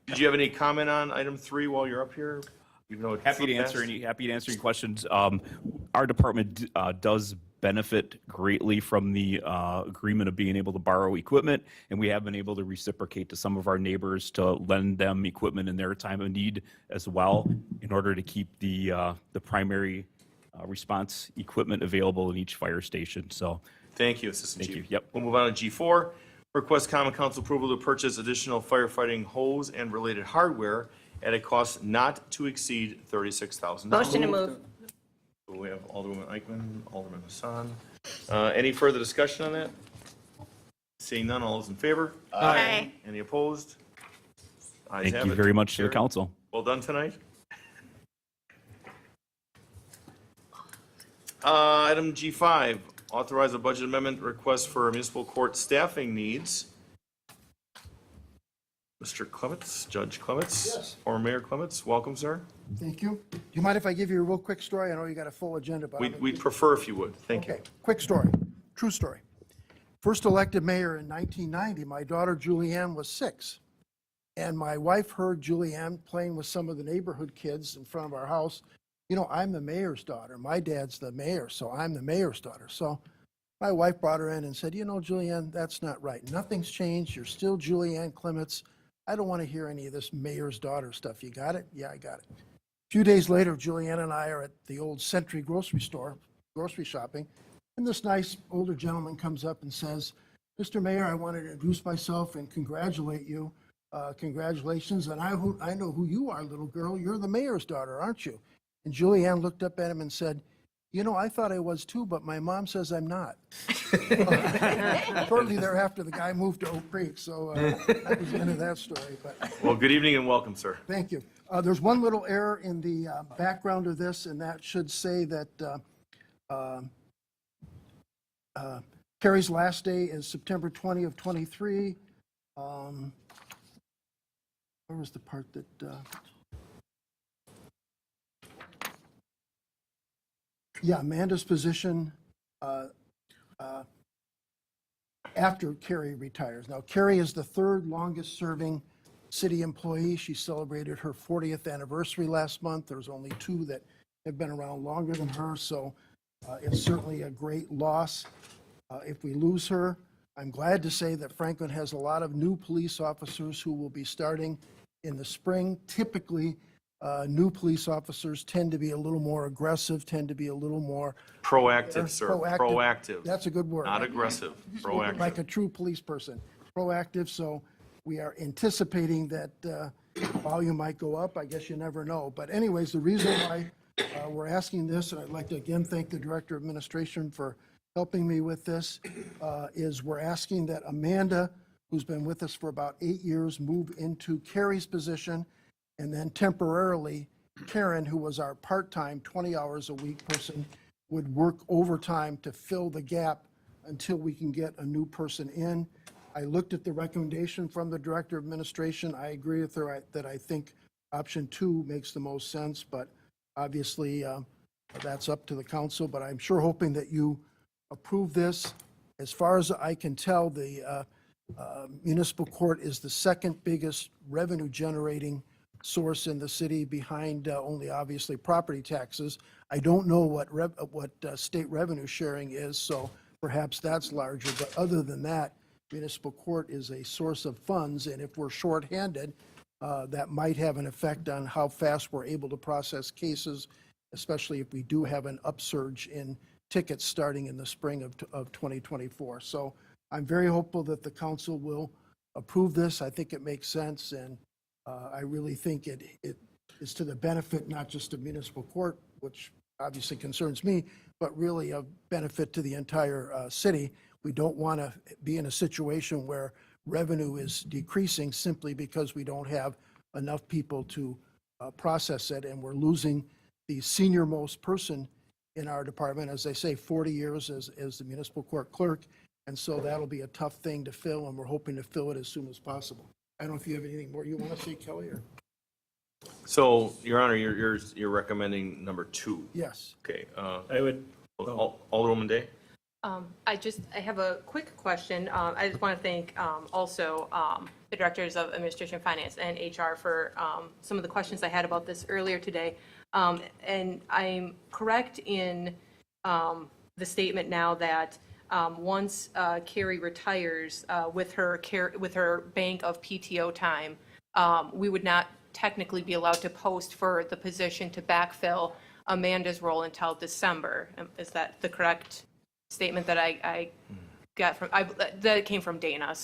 Did you have any comment on item 3 while you're up here? Even though it's Happy to answer any questions. Our department does benefit greatly from the agreement of being able to borrow equipment, and we have been able to reciprocate to some of our neighbors to lend them equipment in their time of need as well, in order to keep the primary response equipment available in each fire station. So, Thank you, Assistant Thank Chief. you. Yep. We'll move on to G4. Request common council approval to purchase additional firefighting hose and related hardware at a cost not to exceed $36,000. Motion to move. We have Alderwoman Eichman, Alderman Hassan. Any further discussion on that? Seeing none, all those in favor? Aye. Any opposed? Ayes thank have you it. very much to the Carried. council. Well done tonight. Item G5, authorize a budget amendment request for municipal court staffing needs. Mr. Clements, Judge Clements. Yes. Former Mayor Clements, welcome, sir. Thank you. Do you mind if I give you a real quick story? I know you got a full agenda, but. We'd prefer if you would. Thank you. Okay, quick story, true story. First elected mayor in 1990, my daughter Julianne was 6. And my wife heard Julianne playing with some of the neighborhood kids in front of our house. You know, I'm the mayor's daughter. My dad's the mayor, so I'm the mayor's daughter. So my wife brought her in and said, you know, Julianne, that's not right. Nothing's changed. You're still Julianne Clements. I don't want to hear any of this mayor's daughter stuff. You got it? Yeah, I got it. A few days later, Julianne and I are at the old Century grocery store, grocery shopping, and this nice older gentleman comes up and says, Mr. Mayor, I wanted to introduce myself and congratulate you. Congratulations, and I know who you are, little girl. You're the mayor's daughter, aren't you? And Julianne looked up at him and said, you know, I thought I was too, but my mom says I'm not. Shortly thereafter, the guy moved to Oak Creek, so that was the end of that story. But Well, good evening and welcome, sir. thank you. There's one little error in the background of this, and that should say that Carrie's last day is September 20 of 23. Where was the part that? Yeah, Amanda's position after Carrie retires. Now, Carrie is the third longest serving city employee. She celebrated her 40th anniversary last month. There's only 2 that have been around longer than her, so it's certainly a great loss if we lose her. I'm glad to say that Franklin has a lot of new police officers who will be starting in the spring. Typically, new police officers tend to be a little more aggressive, tend to be a little more. Proactive, sir. Proactive. Proactive. That's a good word. Not aggressive. Spoken like Proactive. a true police person. Proactive, so we are anticipating that volume might go up. I guess you never know. But anyways, the reason why we're asking this, and I'd like to again thank the Director of Administration for helping me with this, is we're asking that Amanda, who's been with us for about 8 years, move into Carrie's position, and then temporarily Karen, who was our part-time 20 hours a week person, would work overtime to fill the gap until we can get a new person in. I looked at the recommendation from the Director of Administration. I agree with her that I think option 2 makes the most sense, but obviously that's up to the council. But I'm sure hoping that you approve this. As far as I can tell, the municipal court is the second biggest revenue generating source in the city, behind only obviously property taxes. I don't know what state revenue sharing is, so perhaps that's larger. But other than that, municipal court is a source of funds, and if we're shorthanded, that might have an effect on how fast we're able to process cases, especially if we do have an upsurge in tickets starting in the spring of 2024. So I'm very hopeful that the council will approve this. I think it makes sense, and I really think it is to the benefit not just of municipal court, which obviously concerns me, but really a benefit to the entire city. We don't want to be in a situation where revenue is decreasing simply because we don't have enough people to process it, and we're losing the senior most person in our department, as they say, 40 years as the municipal court clerk, and so that'll be a tough thing to fill, and we're hoping to fill it as soon as possible. I don't know if you have anything more you want to say, Kelly, or? So, Your Honor, you're recommending number 2. Yes. Okay. I would, Alderwoman Day? I have a quick question. I just want to thank also the Directors of Administration, Finance, and HR for some of the questions I had about this earlier today. And I'm correct in the statement now that once Carrie retires with her bank of PTO time, we would not technically be allowed to post for the position to backfill Amanda's role until December. Is that the correct statement that I got from, that came from Dana?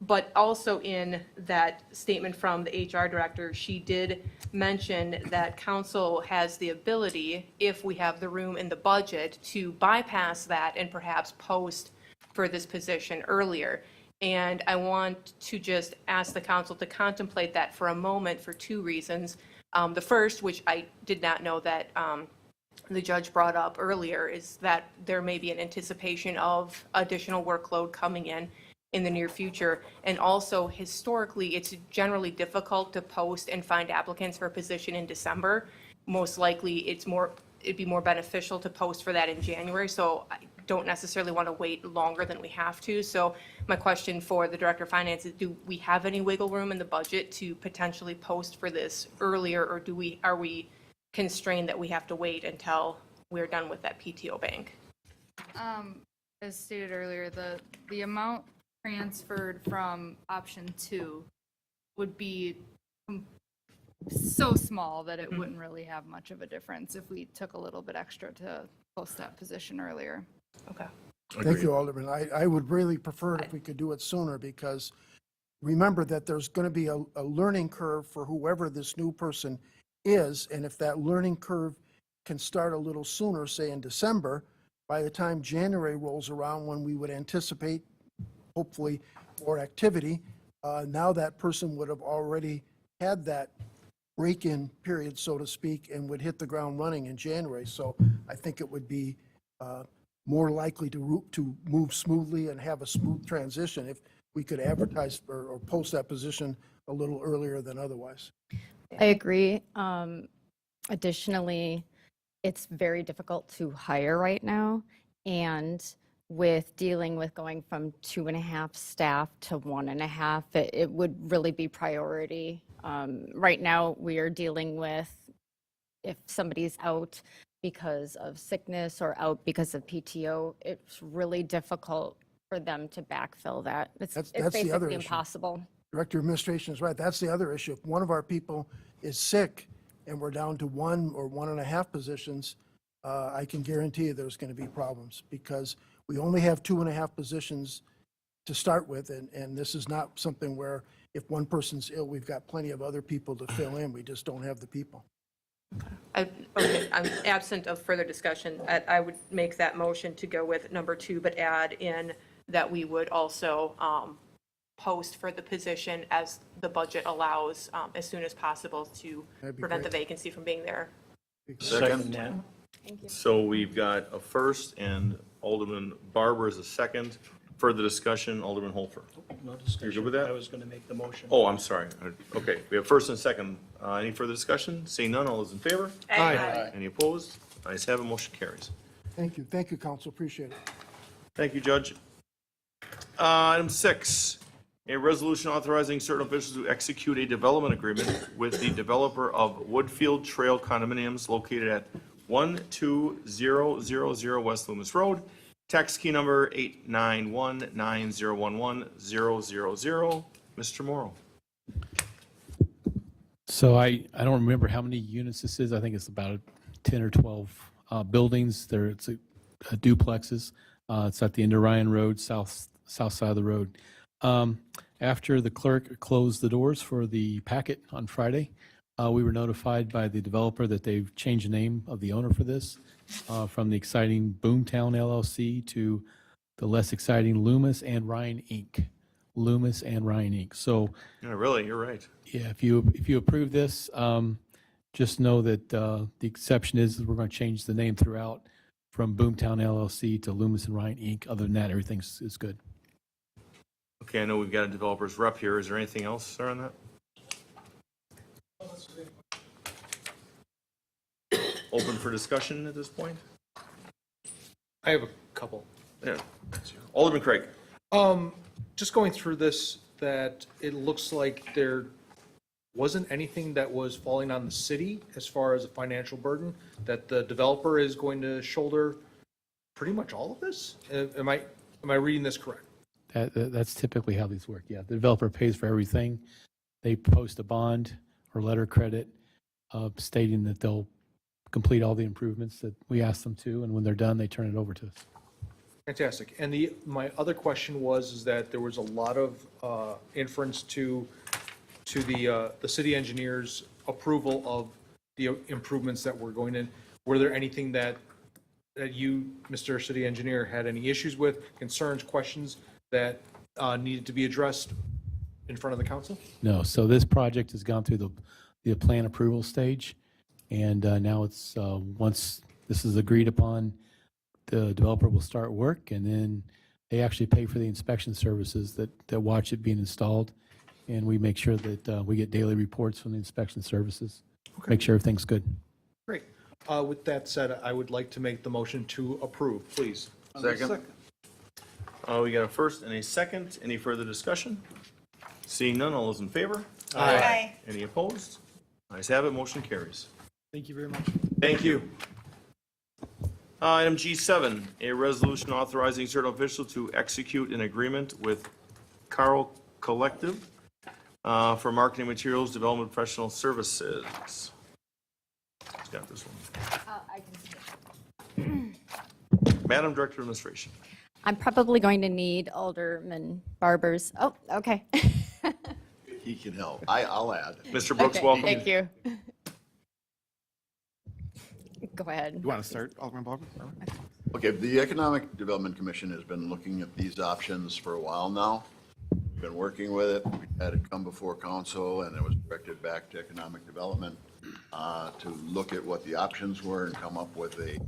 But also in that statement from the HR director, she did mention that council has the ability, if we have the room in the budget, to bypass that and perhaps post for this position earlier. And I want to just ask the council to contemplate that for a moment for 2 reasons. The first, which I did not know that the judge brought up earlier is that there may be an anticipation of additional workload coming in the near future. And also historically, it's generally difficult to post and find applicants for a position in December. Most likely, it'd be more beneficial to post for that in January. So I don't necessarily want to wait longer than we have to. So my question for the Director of Finance is, do we have any wiggle room in the budget to potentially post for this earlier, or are we constrained that we have to wait until we're done with that PTO bank? As stated earlier, the amount transferred from option 2 would be so small that it wouldn't really have much of a difference if we took a little bit extra to post that position earlier. Okay. Thank you, Alderman. I would really prefer it if we could do it sooner, because remember that there's going to be a learning curve for whoever this new person is, and if that learning curve can start a little sooner, say in December, by the time January rolls around, when we would anticipate, hopefully, more activity, now that person would have already had that break-in period, so to speak, and would hit the ground running in January. So I think it would be more likely to move smoothly and have a smooth transition if we could advertise or post that position a little earlier than otherwise. I agree. Additionally, it's very difficult to hire right now. And with dealing with going from 2.5 staff to 1.5, it would really be priority. Right now, we are dealing with if somebody's out because of sickness or out because of PTO, it's really difficult for them to backfill that. It's the other basically issue. impossible. Director of Administration is right. That's the other issue. If one of our people is sick and we're down to 1 or 1.5 positions, I can guarantee you there's going to be problems, because we only have 2.5 positions to start with, and this is not something where if one person's ill, we've got plenty of other people to fill in. We just don't have the people. Okay, I'm absent of further discussion. I would make that motion to go with number 2, but add in that we would also post for the position as the budget allows, as soon as possible to That'd be prevent the great. vacancy from being there. Second. Thank you. So we've got a first, and Alderman Barber is a second. Further discussion, Alderman Holfer. No discussion. You're good with that? I was going to make the motion. Oh, I'm sorry. Okay, we have first and second. Any further discussion? Seeing none, all those in favor? Aye. Any opposed? Ayes have it, motion carries. Thank you. Thank you, Council. Appreciate it. Thank you, Judge. Item 6, a resolution authorizing certain officials to execute a development agreement with the developer of Woodfield Trail condominiums located at 12000 West Loomis Road, tax key number 891901100. Mr. Morrow. So I don't remember how many units this is. I think it's about 10 or 12 buildings. It's duplexes. It's at the end of Ryan Road, south side of the road. After the clerk closed the doors for the packet on Friday, we were notified by the developer that they've changed the name of the owner for this from the exciting Boomtown LLC to the less exciting Loomis and Ryan Inc. Loomis and Ryan Inc. So Yeah, really, you're right. yeah, if you approve this, just know that the exception is we're going to change the name throughout from Boomtown LLC to Loomis and Ryan Inc. Other than that, everything is good. Okay, I know we've got a developer's rep here. Is there anything else, sir, on that? Open for discussion at this point? I have a couple. Yeah. Alderman Craig. Just going through this, that it looks like there wasn't anything that was falling on the city as far as a financial burden, that the developer is going to shoulder pretty much all of this? Am I reading this correct? That's typically how these work. Yeah, the developer pays for everything. They post a bond or letter of credit stating that they'll complete all the improvements that we ask them to, and when they're done, they turn it over to us. Fantastic. And my other question is that there was a lot of inference to the city engineer's approval of the improvements that were going in. Were there anything that you, Mr. City Engineer, had any issues with, concerns, questions that needed to be addressed in front of the council? No, so this project has gone through the plan approval stage, and now it's once This is agreed upon. The developer will start work, and then they actually pay for the inspection services that watch it being installed. And we make sure that we get daily reports from the inspection services. Make sure everything's good. Great. With that said, I would like to make the motion to approve, please. Second. We got a first and a second. Any further discussion? Seeing none, all those in favor? Aye. Any opposed? Ayes have it, motion carries. Thank you very much. Thank you. Item G7, a resolution authorizing certain official to execute an agreement with Carl Collective for marketing materials development professional services. Who's got this one? Madam Director of Administration. I'm probably going to need Alderman Barber's. Oh, okay. He can help. I'll add. Mr. Brooks, Okay, welcome. Thank you. Go ahead. You want to start, Alderman Baldwin? Okay, the Economic Development Commission has been looking at these options for a while now. We've been working with it. We had it come before council, and it was directed back to Economic Development to look at what the options were and come up with a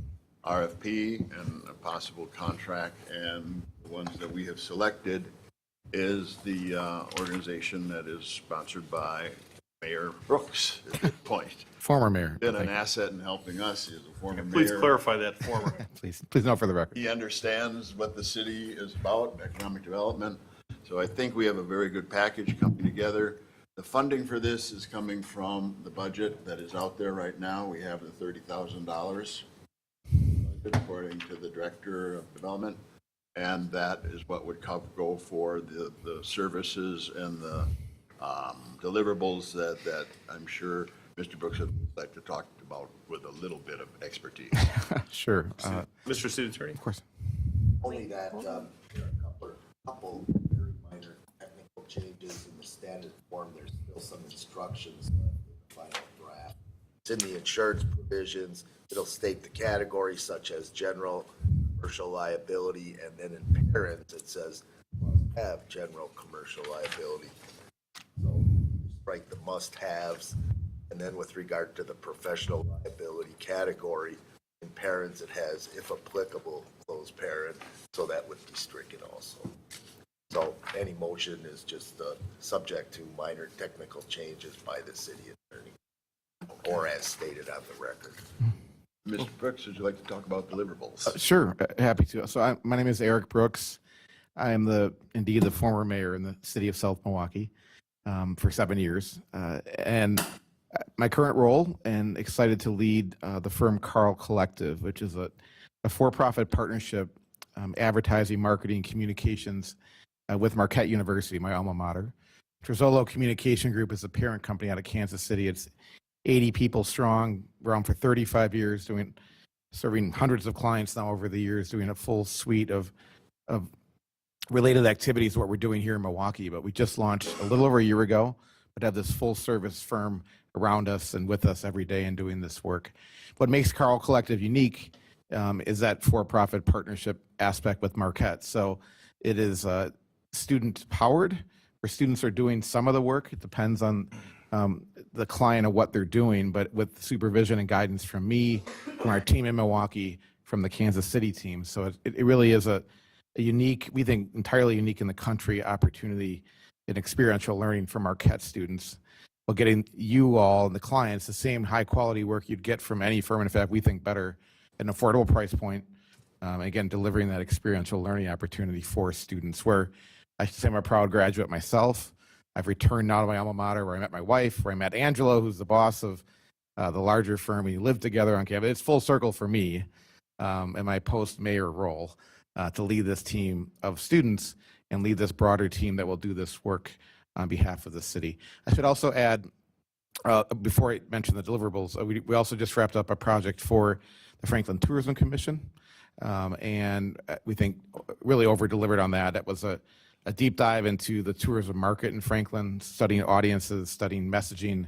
RFP and a possible contract. And the ones that we have selected is the organization that is sponsored by Mayor Brooks at this point. Former mayor. Been an asset in helping us. He's a former mayor. Please clarify that former. Please note for the record. He understands what the city is about, economic development. So I think we have a very good package coming together. The funding for this is coming from the budget that is out there right now. We have the $30,000 according to the Director of Development. And that is what would go for the services and the deliverables that I'm sure Mr. Brooks would like to talk about with a little bit of expertise. Sure. Mr. City Attorney. Of course. Only that there are a couple very minor technical changes in the standard form. There's still some instructions left in the final draft. It's in the insurance provisions. It'll state the categories such as general, commercial liability, and then in parents it says must have general commercial liability. So strike the must-haves. And then with regard to the professional liability category, in parents, it has, if applicable, closed parent, so that would be stricken also. So any motion is just subject to minor technical changes by the city attorney, or as stated on the record. Mr. Brooks, would you like to talk about deliverables? Sure, happy to. So my name is Eric Brooks. I am indeed the former mayor in the city of South Milwaukee for 7 years. And my current role, and excited to lead the firm Carl Collective, which is a for-profit partnership, advertising, marketing, communications with Marquette University, my alma mater. Trezolo Communication Group is a parent company out of Kansas City. It's 80 people strong, around for 35 years, serving hundreds of clients now over the years, doing a full suite of related activities, what we're doing here in Milwaukee. But we just launched a little over a year ago, but have this full service firm around us and with us every day and doing this work. What makes Carl Collective unique is that for-profit partnership aspect with Marquette. So it is student powered, where students are doing some of the work. It depends on the client and what they're doing, but with supervision and guidance from me, from our team in Milwaukee, from the Kansas City team. So it really is a unique, we think entirely unique in the country, opportunity in experiential learning for Marquette students, while getting you all and the clients the same high quality work you'd get from any firm. In fact, we think better at an affordable price point. Again, delivering that experiential learning opportunity for students, where I should say I'm a proud graduate myself. I've returned now to my alma mater, where I met my wife, where I met Angelo, who's the boss of the larger firm. We lived together on campus. It's full circle for me in my post-mayor role to lead this team of students and lead this broader team that will do this work on behalf of the city. I should also add, before I mention the deliverables, we also just wrapped up a project for the Franklin Tourism Commission, and we think really over-delivered on that. That was a deep dive into the tourism market in Franklin, studying audiences, studying messaging,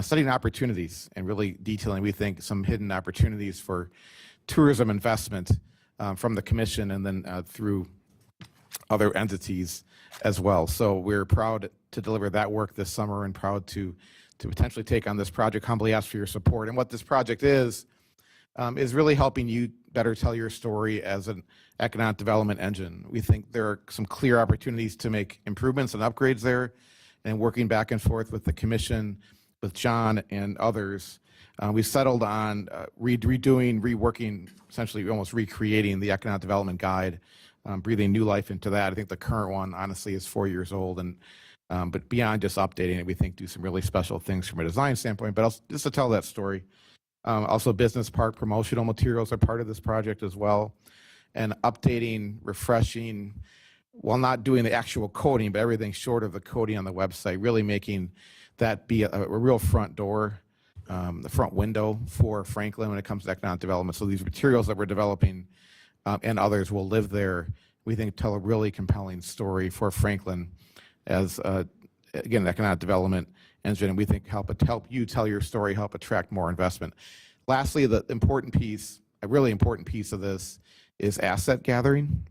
studying opportunities, and really detailing, we think, some hidden opportunities for tourism investment from the commission and then through other entities as well. So we're proud to deliver that work this summer and proud to potentially take on this project. Humbly ask for your support. And what this project is, is really helping you better tell your story as an economic development engine. We think there are some clear opportunities to make improvements and upgrades there, and working back and forth with the commission, with John and others, we settled on reworking, essentially almost recreating the economic development guide, breathing new life into that. I think the current one, honestly, is 4 years old, and but beyond just updating it, we think do some really special things from a design standpoint, but also just to tell that story. Also, business park promotional materials are part of this project as well, and updating, refreshing, while not doing the actual coding, but everything short of the coding on the website, really making that be a real front door, the front window for Franklin when it comes to economic development. So these materials that we're developing and others will live there, we think tell a really compelling story for Franklin as, again, an economic development engine, and we think help you tell your story, help attract more investment. Lastly, the important piece, a really important piece of this is asset gathering.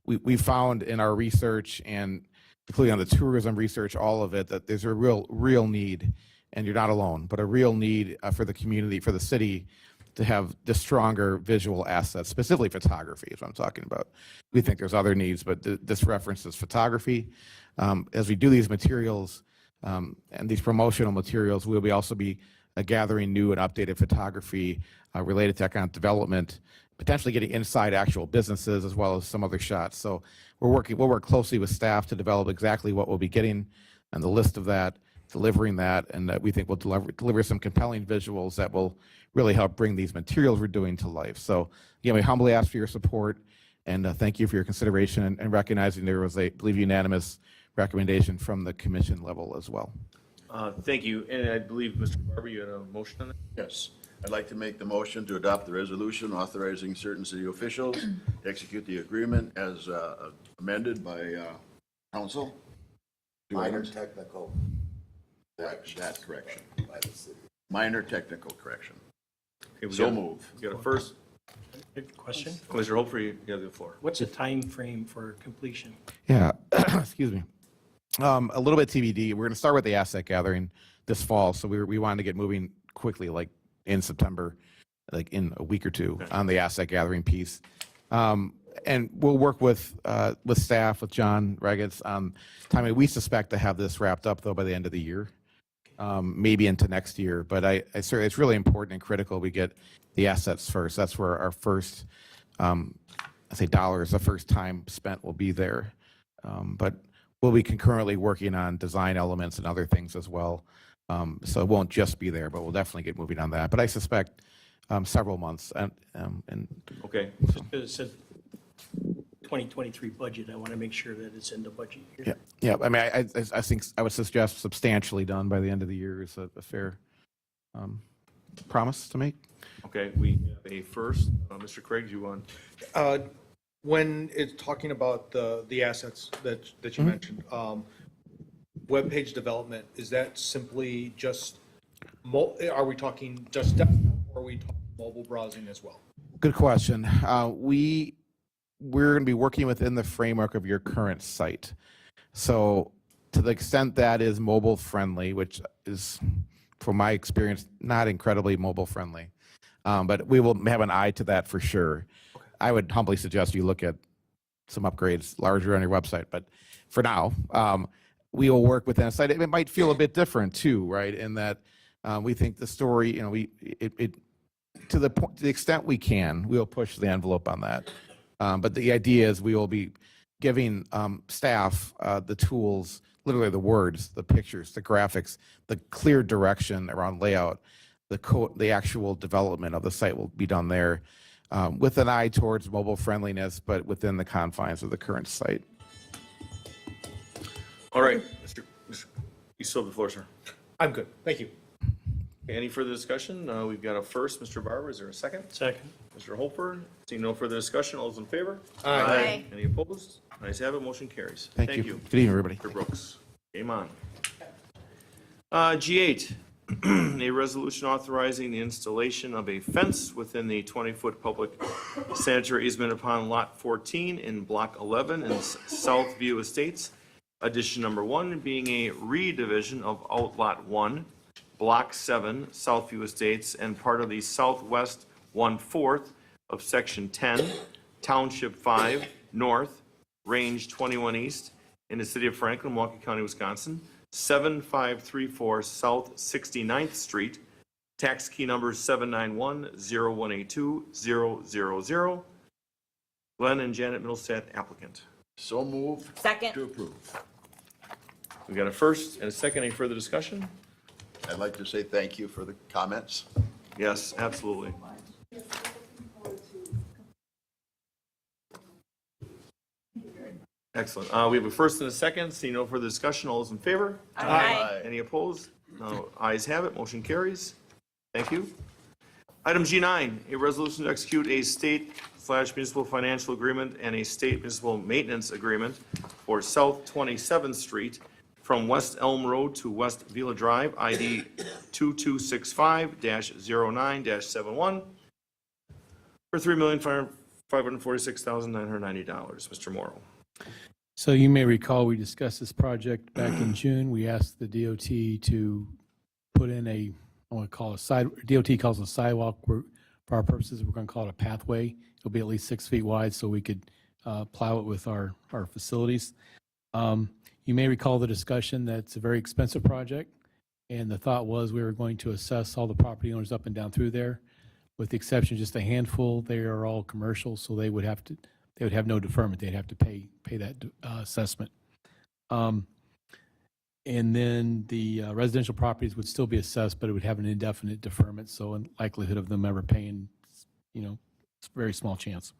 We found in our research, and including on the tourism research, all of it, that there's a real need, and you're not alone, but a real need for the community, for the city, to have the stronger visual assets, specifically photography is what I'm talking about. We think there's other needs, but this references photography. As we do these materials and these promotional materials, we'll also be gathering new and updated photography related to economic development, potentially getting inside actual businesses as well as some other shots. So we'll work closely with staff to develop exactly what we'll be getting and the list of that, delivering that, and we think we'll deliver some compelling visuals that will really help bring these materials we're doing to life. So again, we humbly ask for your support, and thank you for your consideration and recognizing there was a, I believe, unanimous recommendation from the commission level as well. Thank you. And I believe, Mr. Barber, you had a motion on that? Yes. I'd like to make the motion to adopt the resolution authorizing certain city officials to execute the agreement as amended by council. Minor technical That correction. by the city. Minor technical correction. Okay, we So got- move. We got a first. Good question. Mr. Hopefrey, you have the floor. What's the time frame for completion? Yeah, excuse me. A little bit TBD. We're going to start with the asset gathering this fall, so we wanted to get moving quickly, like in September, like in a week or two, on the asset gathering piece. And we'll work with staff, with John Regetz on timing. We suspect to have this wrapped up though by the end of the year, maybe into next year. But I certainly, it's really important and critical we get the assets first. That's where our first, I say dollars, the first time spent will be there. But we'll be concurrently working on design elements and other things as well. So it won't just be there, but we'll definitely get moving on that. But I suspect several months. And Okay. Just because it said 2023 budget, I want to make sure that it's in the budget year. Yeah. I mean, I think I would suggest substantially done by the end of the year is a fair promise to make. Okay, we have a first. Mr. Craig, do you want? When it's talking about the assets that you mentioned, webpage development, is that simply just, are we talking just desktop, or are we talking mobile browsing as well? Good question. We're going to be working within the framework of your current site. So to the extent that is mobile friendly, which is, from my experience, not incredibly mobile friendly, but we will have an eye to that for sure. I would humbly suggest you look at some upgrades larger on your website, but for now, we will work within a site. It might feel a bit different too, right? In that we think the story, you know, to the extent we can, we'll push the envelope on that. But the idea is we will be giving staff the tools, literally the words, the pictures, the graphics, the clear direction around layout, the actual development of the site will be done there with an eye towards mobile friendliness, but within the confines of the current site. All right, Mr. You still have the floor, sir. I'm good. Thank you. Any further discussion? We've got a first. Mr. Barber, is there a second? Second. Mr. Holford, seeing no further discussion, all those in favor? Aye. Aye. Any opposed? Ayes have it, motion carries. Thank you. Good evening, everybody. Mr. Brooks, game on. G8, a resolution authorizing the installation of a fence within the 20-foot public sanitary easement upon Lot 14 in Block 11 in South View Estates. Addition number 1 being a re-division of Outlot 1 Block 7, Southview Estates, and part of the southwest 1/4 of Section 10, Township 5 North, Range 21 East, in the city of Franklin, Milwaukee County, Wisconsin, 7534 South 69th Street, tax key number 791-0182-000. Glenn and Janet Middlestat, applicant. So move. Second. To approve. We got a first and a second. Any further discussion? I'd like to say thank you for the comments. Yes, absolutely. Excellent. We have a first and a second. Seeing no further discussion, all those in favor? Aye. Any opposed? No. Ayes have it. Motion carries. Thank you. Item G9, a resolution to execute a state/municipal financial agreement and a state municipal maintenance agreement for South 27th Street from West Elm Road to West Villa Drive, ID 2265-09-71, for $3,546,990. Mr. Morrow. So you may recall, we discussed this project back in June. We asked the DOT to put in I want to call it DOT calls it a sidewalk. For our purposes, we're going to call it a pathway. It'll be at least 6 feet wide so we could plow it with our facilities. You may recall the discussion that it's a very expensive project, and the thought was we were going to assess all the property owners up and down through there, with the exception of just a handful. They are all commercial, so they would have no deferment. They'd have to pay that assessment. And then the residential properties would still be assessed, but it would have an indefinite deferment. So in likelihood of them ever paying, it's a very small chance.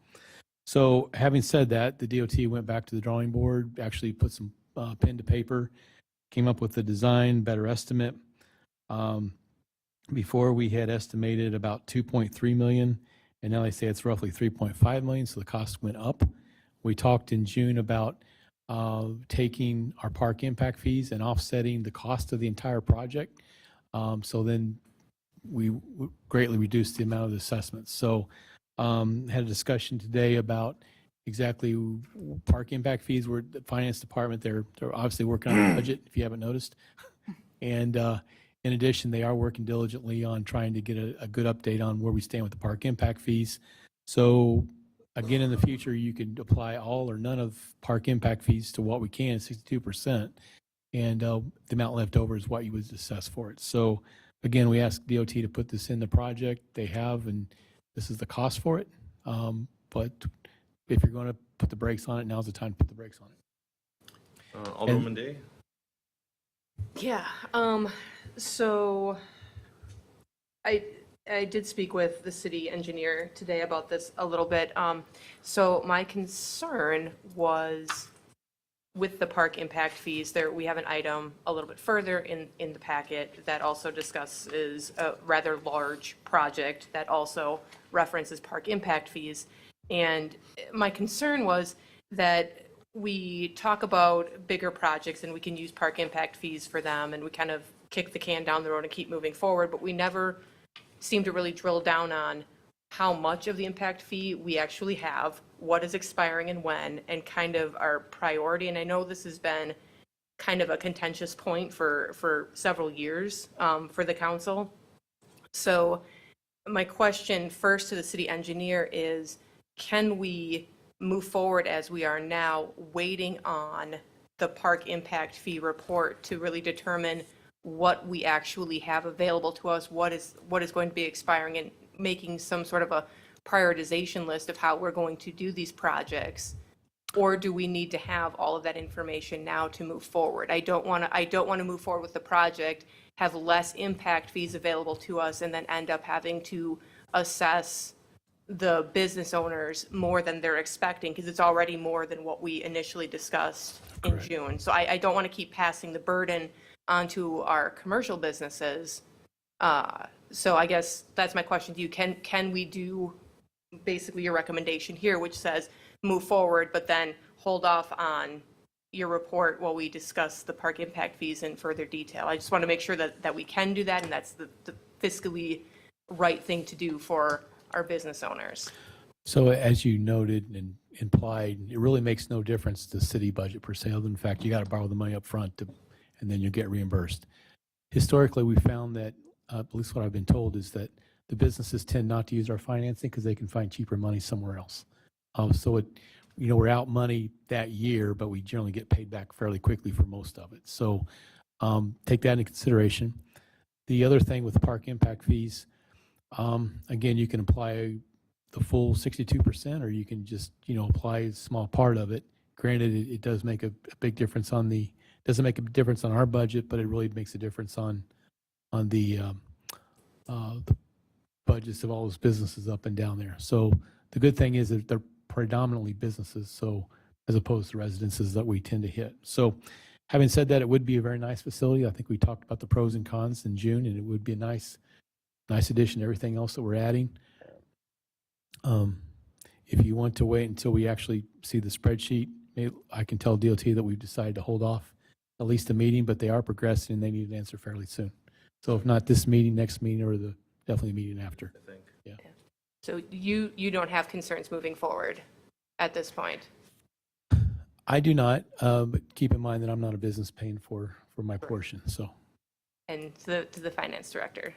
So having said that, the DOT went back to the drawing board, actually put some pen to paper, came up with a design, better estimate. Before we had estimated about 2.3 million, and now they say it's roughly 3.5 million, so the cost went up. We talked in June about taking our park impact fees and offsetting the cost of the entire project. So then we greatly reduced the amount of the assessments. So had a discussion today about exactly park impact fees. We're the finance department. They're obviously working on the budget, if you haven't noticed. And in addition, they are working diligently on trying to get a good update on where we stand with the park impact fees. So again, in the future, you can apply all or none of park impact fees to what we can, 62%. And the amount left over is what you would assess for it. So again, we asked DOT to put this in the project. They have, and this is the cost for it. But if you're going to put the brakes on it, now's the time to put the brakes on it. Alderwoman Day? Yeah, so I did speak with the city engineer today about this a little bit. So my concern was with the park impact fees, we have an item a little bit further in the packet that also discusses a rather large project that also references park impact fees. And my concern was that we talk about bigger projects and we can use park impact fees for them, and we kind of kick the can down the road and keep moving forward, but we never seem to really drill down on how much of the impact fee we actually have, what is expiring and when, and kind of our priority. And I know this has been kind of a contentious point for several years for the council. So my question first to the city engineer is, can we move forward as we are now, waiting on the park impact fee report to really determine what we actually have available to us, what is going to be expiring, and making some sort of a prioritization list of how we're going to do these projects? Or do we need to have all of that information now to move forward? I don't want to move forward with the project, have less impact fees available to us, and then end up having to assess the business owners more than they're expecting, because it's already more than what we initially discussed in June. So I don't want to keep passing the burden onto our commercial businesses. So I guess that's my question to you. Can we do basically your recommendation here, which says move forward, but then hold off on your report while we discuss the park impact fees in further detail? I just want to make sure that we can do that, and that's the fiscally right thing to do for our business owners. So as you noted and implied, it really makes no difference to city budget per se. In fact, you got to borrow the money up front and then you get reimbursed. historically, we found that, at least what I've been told, is that the businesses tend not to use our financing because they can find cheaper money somewhere else. So it, we're out money that year, but we generally get paid back fairly quickly for most of it. So take that into consideration. The other thing with park impact fees, again, you can apply the full 62%, or you can just, apply a small part of it. Granted, it does make a big difference doesn't make a difference on our budget, but it really makes a difference on the budgets of all those businesses up and down there. So the good thing is that they're predominantly businesses, so as opposed to residences that we tend to hit. So having said that, it would be a very nice facility. I think we talked about the pros and cons in June, and it would be a nice addition to everything else that we're adding. If you want to wait until we actually see the spreadsheet, I can tell DOT that we've decided to hold off at least a meeting, but they are progressing and they need an answer fairly soon. So if not this meeting, next meeting, or definitely the meeting after. I think. Yeah. So you don't have concerns moving forward at this point? I do not, but keep in mind that I'm not a business paying for my portion, so. And to the finance director?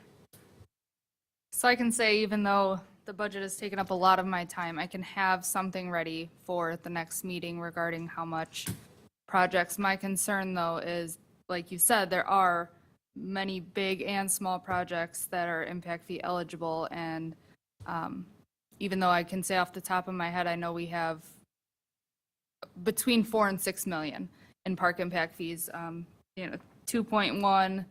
So I can say, even though the budget has taken up a lot of my time, I can have something ready for the next meeting regarding how much projects. My concern, though, is, like you said, there are many big and small projects that are impact fee eligible, and even though I can say off the top of my head, I know we have between 4 and 6 million in park impact fees. 2.1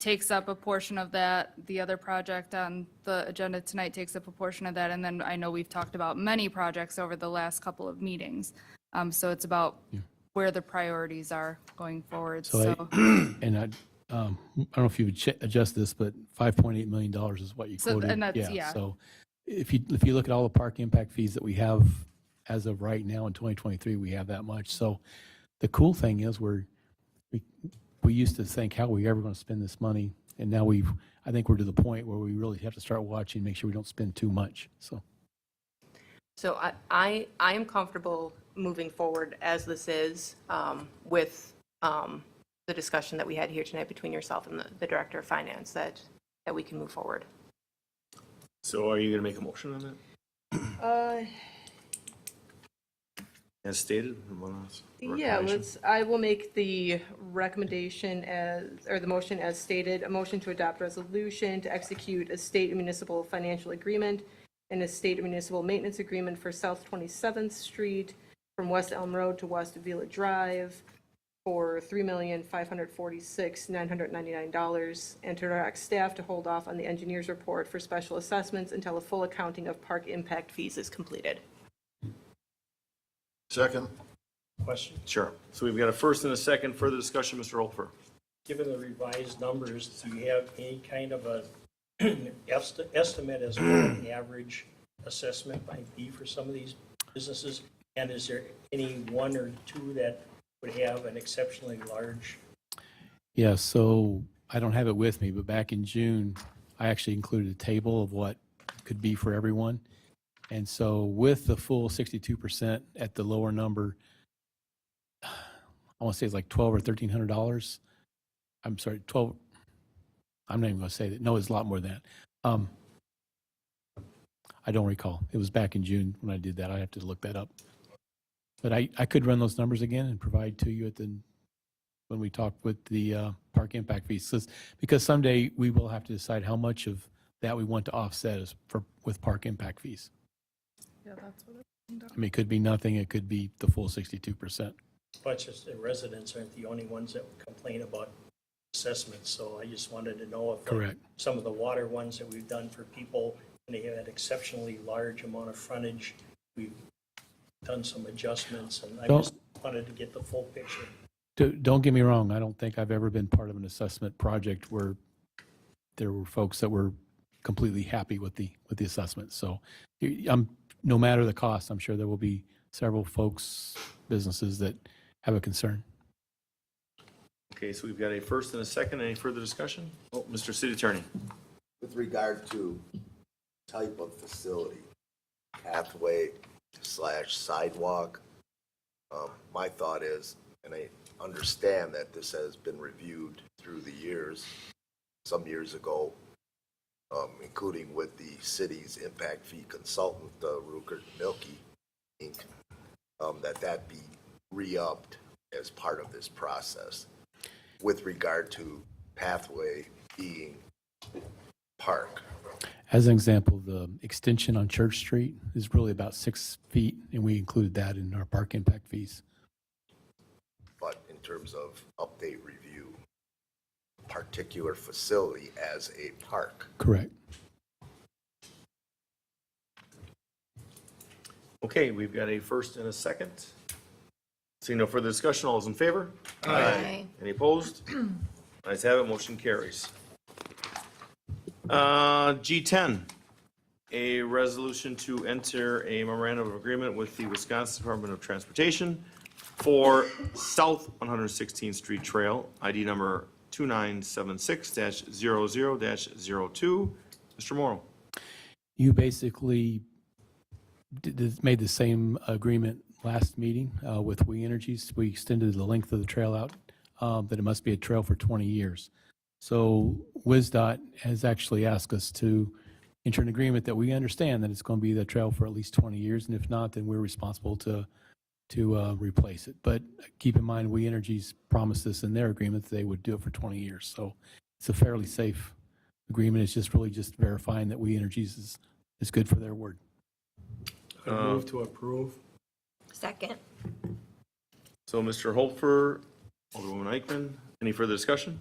takes up a portion of that. The other project on the agenda tonight takes up a portion of that. And then I know we've talked about many projects over the last couple of meetings. So it's about where the priorities are going forward. So and I don't know if you would adjust this, but $5.8 million is what you quoted. And that's, yeah. So if you look at all the park impact fees that we have as of right now in 2023, we have that much. So the cool thing is we used to think, how are we ever going to spend this money? And now I think we're to the point where we really have to start watching, make sure we don't spend too much. So I am comfortable moving forward as this is with the discussion that we had here tonight between yourself and the director of finance, that we can move forward. So are you going to make a motion on that? As stated? Yeah, I will make the recommendation or the motion as stated, a motion to adopt resolution to execute a state and municipal financial agreement and a state and municipal maintenance agreement for South 27th Street from West Elm Road to West Villa Drive for $3,546,999, and to direct staff to hold off on the engineer's report for special assessments until a full accounting of park impact fees is completed. Second. Question? Sure. So we've got a first and a second. Further discussion, Mr. Olfer. Given the revised numbers, do you have any kind of a estimate as what an average assessment might be for some of these businesses? And is there any one or two that would have an exceptionally large? Yeah, so I don't have it with me, but back in June, I actually included a table of what could be for everyone. And so with the full 62% at the lower number, I want to say it's like $1,200 or $1,300. I'm sorry, 12. I'm not even going to say that. No, it's a lot more than that. I don't recall. It was back in June when I did that. I have to look that up. But I could run those numbers again and provide to you when we talk with the park impact fees. Because someday we will have to decide how much of that we want to offset with park impact fees. Yeah, that's what I mean, it could be nothing. It could be the full 62%. But just the residents aren't the only ones that would complain about assessments. So I just wanted to know if Correct. Some of the water ones that we've done for people, and they had exceptionally large amount of frontage, we've done some adjustments, and I just wanted to get the full picture. Don't get me wrong. I don't think I've ever been part of an assessment project where there were folks that were completely happy with the assessment. So no matter the cost, I'm sure there will be several businesses that have a concern. Okay, so we've got a first and a second. Any further discussion? Oh, Mr. City Attorney. With regard to type of facility, pathway / sidewalk, my thought is and I understand that this has been reviewed through the years, some years ago, including with the city's impact fee consultant, Rupert Milky, Inc., that be re-upped as part of this process with regard to pathway being park. As an example, the extension on Church Street is really about 6 feet, and we included that in our park impact fees. But in terms of update review, particular facility as a park. Correct. Okay, we've got a first and a second. Seeing no further discussion, all those in favor? Aye. Any opposed? Ayes have it, motion carries. G10, a resolution to enter a memorandum of agreement with the Wisconsin Department of Transportation for South 116th Street Trail, ID number 2976-00-02. Mr. Morrow. You basically made the same agreement last meeting with We Energies. We extended the length of the trail out, that it must be a trail for 20 years. So WisDOT has actually asked us to enter an agreement that we understand that it's going to be the trail for at least 20 years, and if not, then we're responsible to replace it. But keep in mind, We Energies promised us in their agreement that they would do it for 20 years. So it's a fairly safe agreement. It's just really just verifying that We Energies is good for their word. I move to approve. Second. So Mr. Holfer, Alderwoman Eichman, any further discussion?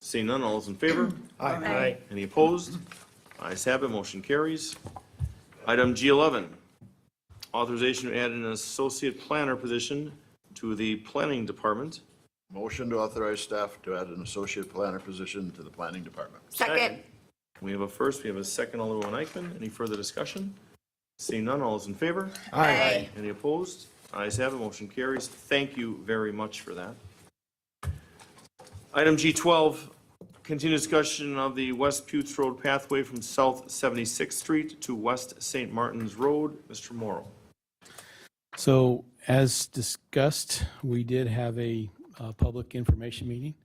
Seeing none, all those in favor? Aye. Any opposed? Ayes have it, motion carries. Item G11, authorization to add an associate planner position to the planning department. Motion to authorize staff to add an associate planner position to the planning department. Second. We have a first, we have a second, Alderwoman Eichman. Any further discussion? Seeing none, all those in favor? Aye. Any opposed? Ayes have it, motion carries. Thank you very much for that. Item G12, continued discussion of the West Putes Road pathway from South 76th Street to West St. Martin's Road. Mr. Morrow. So as discussed, we did have a public information meeting.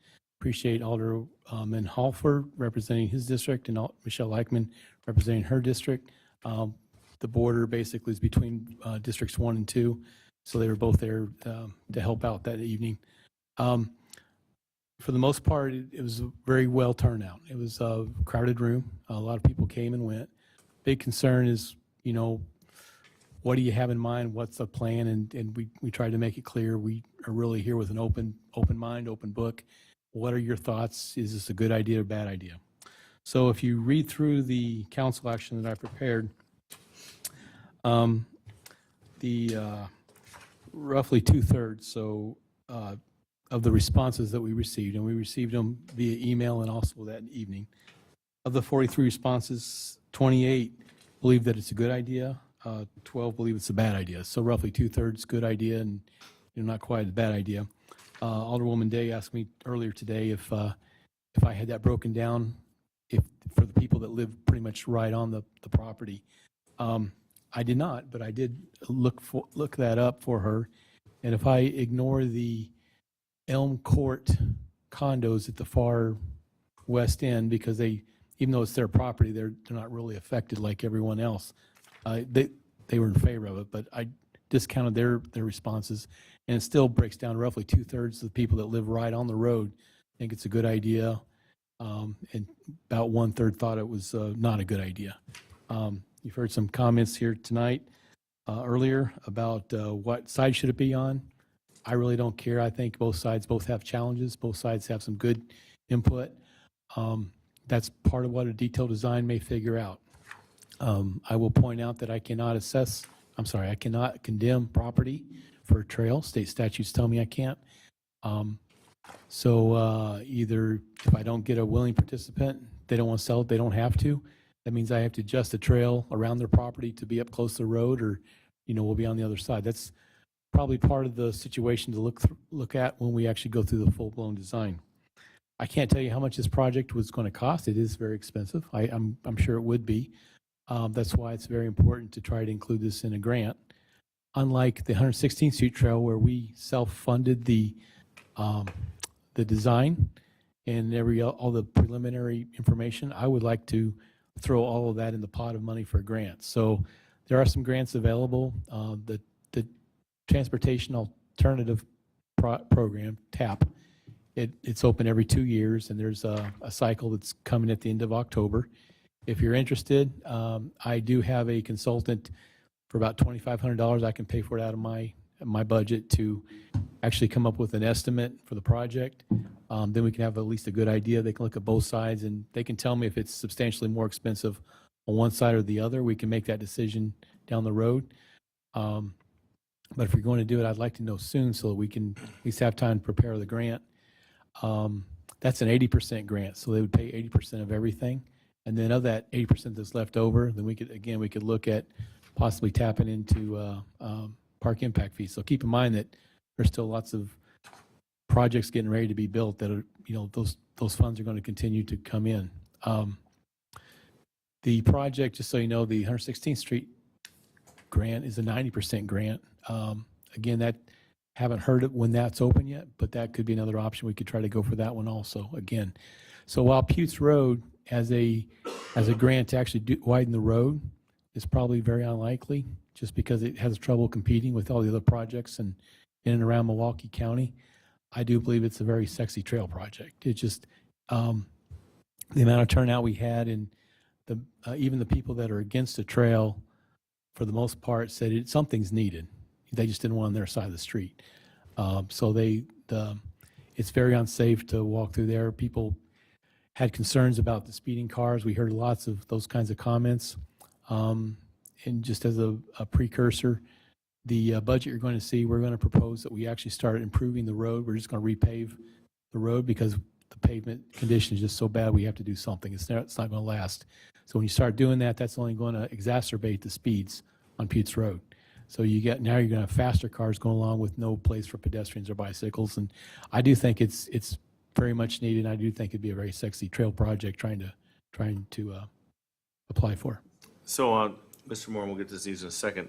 Appreciate Alderman Halford representing his district and Michelle Eichman representing her district. The border basically is between districts 1 and 2, so they were both there to help out that evening. For the most part, it was a very well turnout. It was a crowded room. A lot of people came and went. Big concern is, what do you have in mind? What's the plan? And we tried to make it clear. We are really here with an open mind, open book. What are your thoughts? Is this a good idea or bad idea? So if you read through the council action that I prepared, the roughly 2/3 of the responses that we received, and we received them via email and also that evening. Of the 43 responses, 28 believe that it's a good idea, 12 believe it's a bad idea. So roughly 2/3 good idea and not quite a bad idea. Alderwoman Day asked me earlier today if I had that broken down, if for the people that live pretty much right on the property. I did not, but I did look that up for her. And if I ignore the Elm Court condos at the far west end, because even though it's their property, they're not really affected like everyone else. They were in favor of it, but I discounted their responses, and it still breaks down to roughly 2/3 of the people that live right on the road think it's a good idea, and about 1/3 thought it was not a good idea. You've heard some comments here tonight, earlier about what side should it be on. I really don't care. I think both sides have challenges. Both sides have some good input. That's part of what a detailed design may figure out. I will point out that I cannot condemn property for a trail. State statutes tell me I can't. So either if I don't get a willing participant, they don't want to sell it, they don't have to. That means I have to adjust the trail around their property to be up close to the road, or, we'll be on the other side. That's probably part of the situation to look at when we actually go through the full-blown design. I can't tell you how much this project was going to cost. It is very expensive. I'm sure it would be. That's why it's very important to try to include this in a grant. unlike the 116th Street Trail where we self-funded the design and all the preliminary information, I would like to throw all of that in the pot of money for grants. So there are some grants available. The Transportation Alternative Program, TAP, it's open every 2 years, and there's a cycle that's coming at the end of October. If you're interested, I do have a consultant for about $2,500. I can pay for it out of my budget to actually come up with an estimate for the project. Then we can have at least a good idea. They can look at both sides, and they can tell me if it's substantially more expensive on one side or the other. We can make that decision down the road. But if you're going to do it, I'd like to know soon so that we can at least have time to prepare the grant. That's an 80% grant, so they would pay 80% of everything. And then of that 80% that's left over, then we could look at possibly tapping into park impact fees. So keep in mind that there's still lots of projects getting ready to be built that are, those funds are going to continue to come in. The project, just so you know, the 116th Street grant is a 90% grant. Again, haven't heard it when that's open yet, but that could be another option. We could try to go for that one also, again. So while Putes Road as a grant to actually widen the road is probably very unlikely, just because it has trouble competing with all the other projects in and around Milwaukee County, I do believe it's a very sexy trail project. It just, the amount of turnout we had, and even the people that are against the trail, for the most part, said something's needed. They just didn't want on their side of the street. So it's very unsafe to walk through there. People had concerns about the speeding cars. We heard lots of those kinds of comments. And just as a precursor, the budget you're going to see, we're going to propose that we actually start improving the road. We're just going to repave the road because the pavement condition is just so bad we have to do something. It's not going to last. So when you start doing that, that's only going to exacerbate the speeds on Putes Road. So now you're going to have faster cars going along with no place for pedestrians or bicycles. And I do think it's very much needed. I do think it'd be a very sexy trail project trying to apply for. So, Mr. Moore, we'll get to these in a second.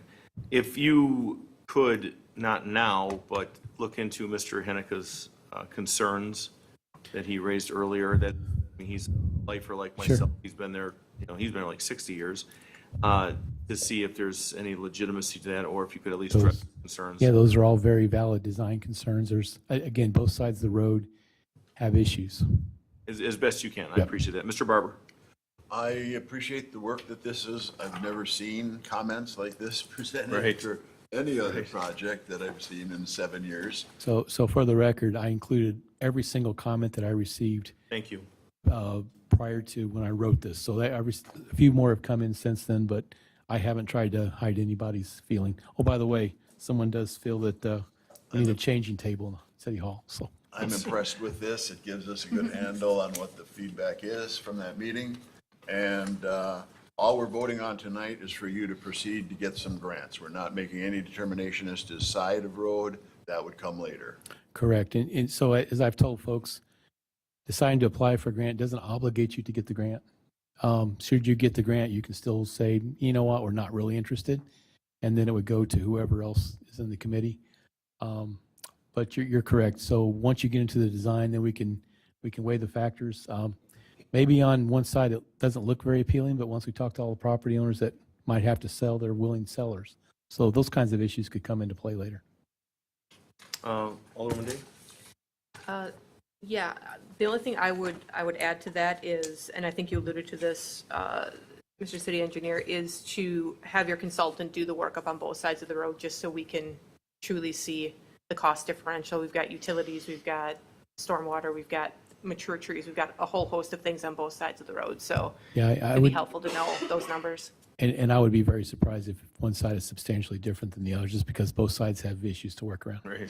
If you could, not now, but look into Mr. Hennica's concerns that he raised earlier, that he's a lifer like myself. Sure. He's been there, he's been there like 60 years, to see if there's any legitimacy to that, or if you could at least address the concerns. Yeah, those are all very valid design concerns. There's, again, both sides of the road have issues. As best you can. I Yep. appreciate that. Mr. Barber? I appreciate the work that this is. I've never seen comments like this presented Right. for any other project that I've seen in 7 years. So for the record, I included every single comment that I received Thank you. prior to when I wrote this. So a few more have come in since then, but I haven't tried to hide anybody's feeling. Oh, by the way, someone does feel that we need a changing table in City Hall, so. I'm impressed with this. It gives us a good handle on what the feedback is from that meeting. And all we're voting on tonight is for you to proceed to get some grants. We're not making any determination as to side of road. That would come later. Correct. And so as I've told folks, deciding to apply for a grant doesn't obligate you to get the grant. Should you get the grant, you can still say, you know what, we're not really interested. And then it would go to whoever else is in the committee. But you're correct. So once you get into the design, then we can weigh the factors. Maybe on one side, it doesn't look very appealing, but once we talk to all the property owners that might have to sell, they're willing sellers. So those kinds of issues could come into play later. Alderman Day? Yeah, the only thing I would add to that is, and I think you alluded to this, Mr. City Engineer, is to have your consultant do the work up on both sides of the road, just so we can truly see the cost differential. We've got utilities, we've got stormwater, we've got mature trees, we've got a whole host of things on both sides of the road. So Yeah, it'd be helpful to know those numbers. And I would be very surprised if one side is substantially different than the other, just because both sides have issues to work around. Right.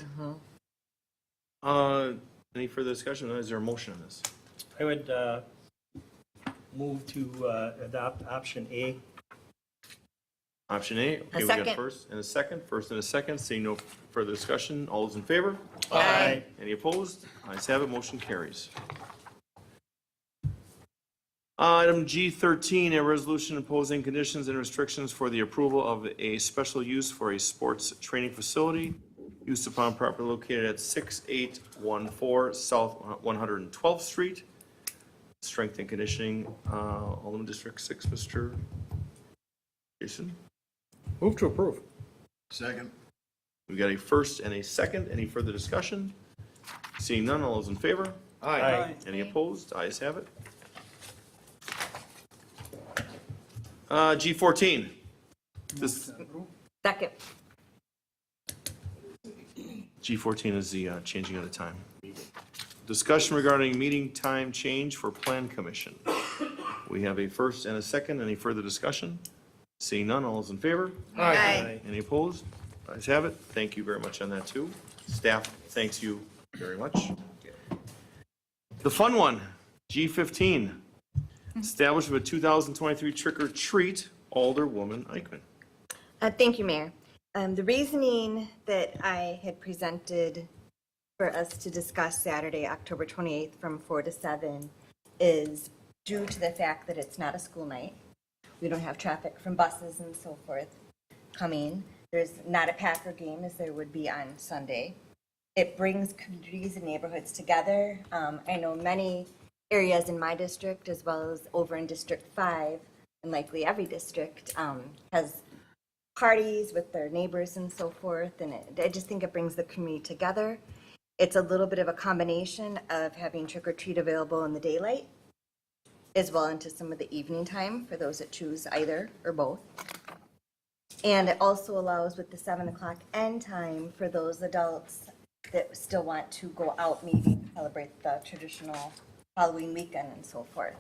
Any further discussion? Is there a motion on this? I would move to adopt option A. Option A. Okay, we got first and a second. First and a second. Seeing no further discussion. All those in favor? Any opposed? Ayes have it. Motion carries. Item G13, a resolution imposing conditions and restrictions for the approval of a special use for a sports training facility used upon property located at 6814 South 112th Street. Strength and conditioning, Alderman District 6, Mr. Jason. Move to approve. Second. We've got a first and a second. Any further discussion? Seeing none, all those in favor? Aye. Any opposed? Ayes have it. G14. This, Second. G14 is the changing of the time. Discussion regarding meeting time change for Plan Commission. We have a first and a second. Any further discussion? Seeing none, all those in favor? Aye. Any opposed? Ayes have it. Thank you very much on that, too. Staff thanks you very much. The fun one, G15. Establishment of a 2023 trick or treat, Alderwoman Eichmann. Thank you, Mayor. The reasoning that I had presented for us to discuss Saturday, October 28th from 4 to 7 is due to the fact that it's not a school night. We don't have traffic from buses and so forth coming. There's not a Packer game as there would be on Sunday. It brings communities and neighborhoods together. I know many areas in my district as well as over in District 5 and likely every district has parties with their neighbors and so forth, and I just think it brings the community together. It's a little bit of a combination of having trick or treat available in the daylight as well into some of the evening time for those that choose either or both. And it also allows with the 7 o'clock end time for those adults that still want to go out maybe celebrate the traditional Halloween weekend and so forth.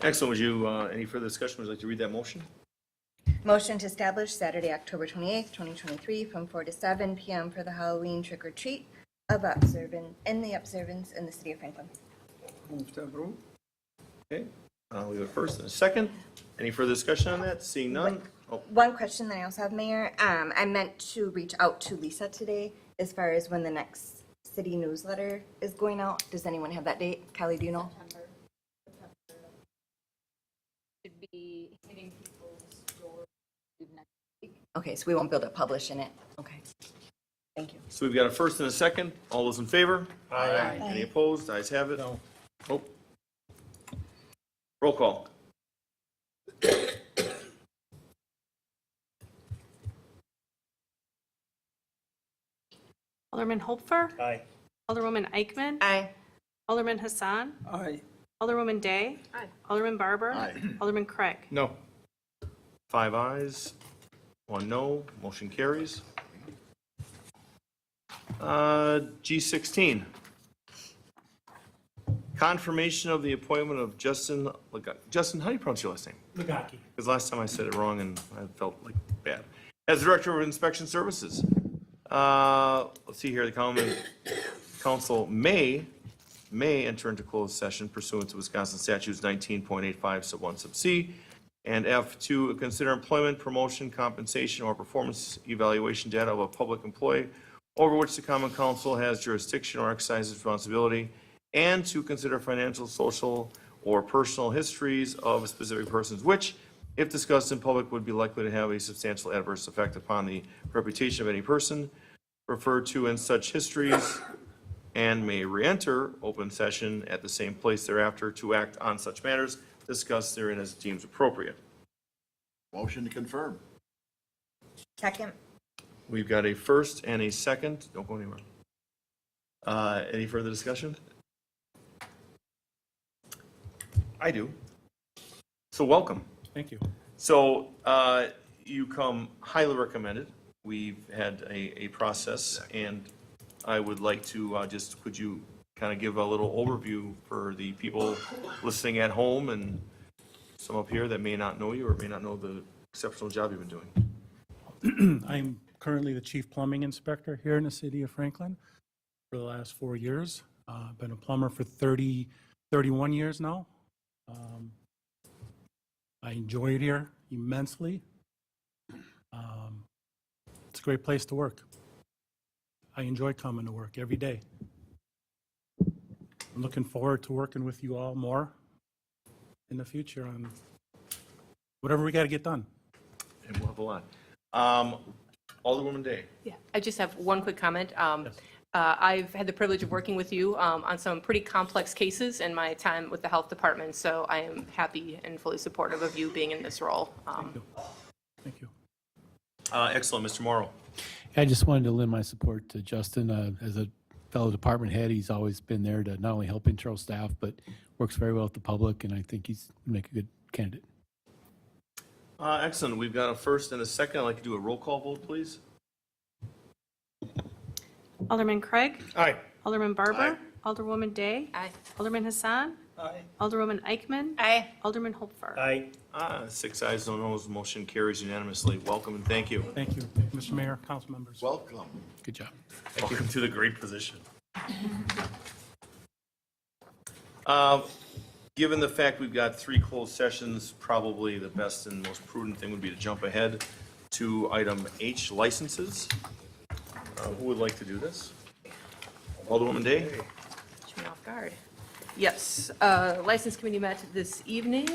Excellent. Would you, any further discussion? Would you like to read that motion? Motion to establish Saturday, October 28th, 2023, from 4 to 7 p.m. for the Halloween trick-or-treat of observance in the city of Franklin. Move to approve. Okay, we have a first and a second. Any further discussion on that? Seeing none? Oh, One question that I also have, Mayor. I meant to reach out to Lisa today as far as when the next city newsletter is going out. Does anyone have that date? Kelly, do you know? Should be hitting people's doors next week. Okay, so we won't be able to publish in it. Okay. Thank you. so we've got a first and a second. All those in favor? Aye. Any opposed? Ayes have it. No. Oh. Roll call. Alderman Hopfer. Aye. Alderwoman Eichmann. Aye. Alderman Hassan. Aye. Alderwoman Day. Alderman Barber. Aye. Alderman Craig. No. 5 ayes, 1 no, motion carries. G16. Confirmation of the appointment of Justin, Justin, how do you pronounce your last name? Lagaki. Because last time I said it wrong and I felt like bad. As Director of Inspection Services. Let's see here, the common council may enter into closed session pursuant to Wisconsin statutes 19.85 sub 1 sub C and F to consider employment, promotion, compensation, or performance evaluation data of a public employee over which the common council has jurisdiction or exercises responsibility, and to consider financial, social, or personal histories of specific persons which, if discussed in public, would be likely to have a substantial adverse effect upon the reputation of any person referred to in such histories, and may re-enter open session at the same place thereafter to act on such matters discussed therein as deems appropriate. Motion to confirm. Second. We've got a first and a second. Don't go anywhere. Any further discussion? I do. So welcome. Thank you. So you come highly recommended. We've had a process, and I would like to just, could you kind of give a little overview for the people listening at home and some up here that may not know you or may not know the exceptional job you've been doing? I'm currently the chief plumbing inspector here in the city of Franklin for the last 4 years. Been a plumber for 31 years now. I enjoy it here immensely. It's a great place to work. I enjoy coming to work every day. I'm looking forward to working with you all more in the future on whatever we got to get done. And we'll have a lot. Alderwoman Day. Yeah, I just have one quick comment. I've had the privilege of working with you on some pretty complex cases in my time with the health department, so I am happy and fully supportive of you being in this role. Thank you. Excellent, Mr. Morrow. I just wanted to lend my support to Justin. As a fellow department head, he's always been there to not only help internal staff, but works very well with the public, and I think he's make a good candidate. Excellent. We've got a first and a second. I'd like to do a roll call vote, please. Alderman Craig. Aye. Alderman Barber. Alderwoman Day. Aye. Alderman Hassan. Aye. Alderwoman Eichmann. Aye. Alderman Hopfer. Aye. 6 ayes, no noes. Motion carries unanimously. Welcome and thank you. Thank you, Mr. Mayor, council members. Welcome. Good job. Welcome to the great position. Given the fact we've got 3 closed sessions, probably the best and most prudent thing would be to jump ahead to item H, licenses. Who would like to do this? Alderwoman Day? Catch me off guard. Yes, License Committee met this evening.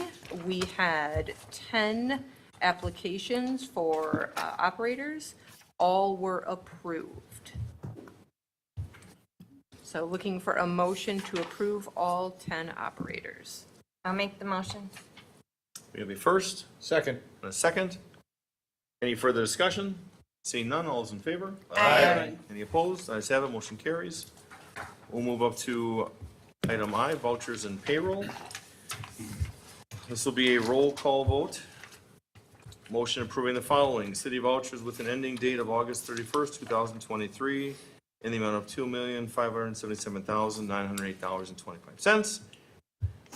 We had 10 applications for operators. All were approved. So looking for a motion to approve all 10 operators. I'll make the motion. We have a first Second. and a second. Any further discussion? Seeing none, all is in favor? Aye. Any opposed? Ayes have it, motion carries. We'll move up to item I, vouchers and payroll. This will be a roll call vote. Motion approving the following: city vouchers with an ending date of August 31st, 2023, in the amount of $2,577,908.25.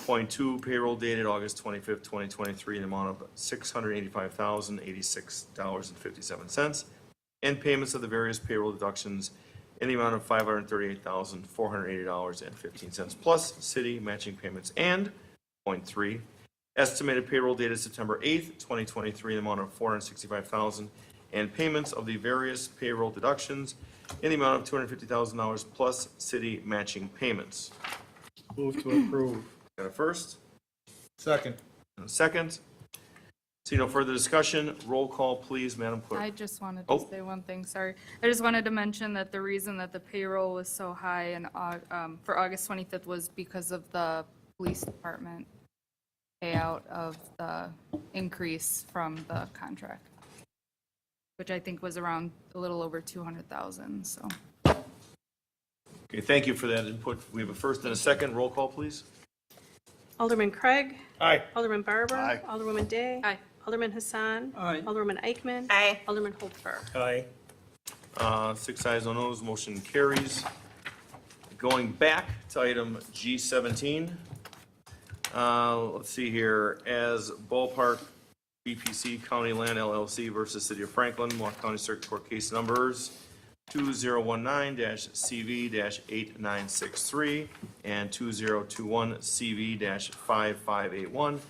Point 2, payroll dated August 25th, 2023, in the amount of $685,086.57. And payments of the various payroll deductions in the amount of $538,480.15, plus city matching payments. And point 3, estimated payroll dated September 8th, 2023, in the amount of $465,000, and payments of the various payroll deductions in the amount of $250,000, plus city matching payments. Move to approve. Got a first? Second. And a second? See no further discussion. Roll call, please, Madam Clerk. I just wanted Oh. to say one thing, sorry. I just wanted to mention that the reason that the payroll was so high for August 25th was because of the police department payout of the increase from the contract, which I think was around a little over 200,000, so. Okay, thank you for that input. We have a first and a second. Roll call, please. Alderman Craig. Aye. Alderman Barber. Aye. Alderwoman Day. Aye. Alderman Hassan. Aye. Alderwoman Eichmann. Aye. Alderman Hopfer. Aye. 6 ayes, no noes, motion carries. Going back to item G17. Let's see here, as Ballpark BPC County Land LLC versus City of Franklin, Milwaukee County Circuit Court case numbers 2019-CV-8963 and 2021-CV-5581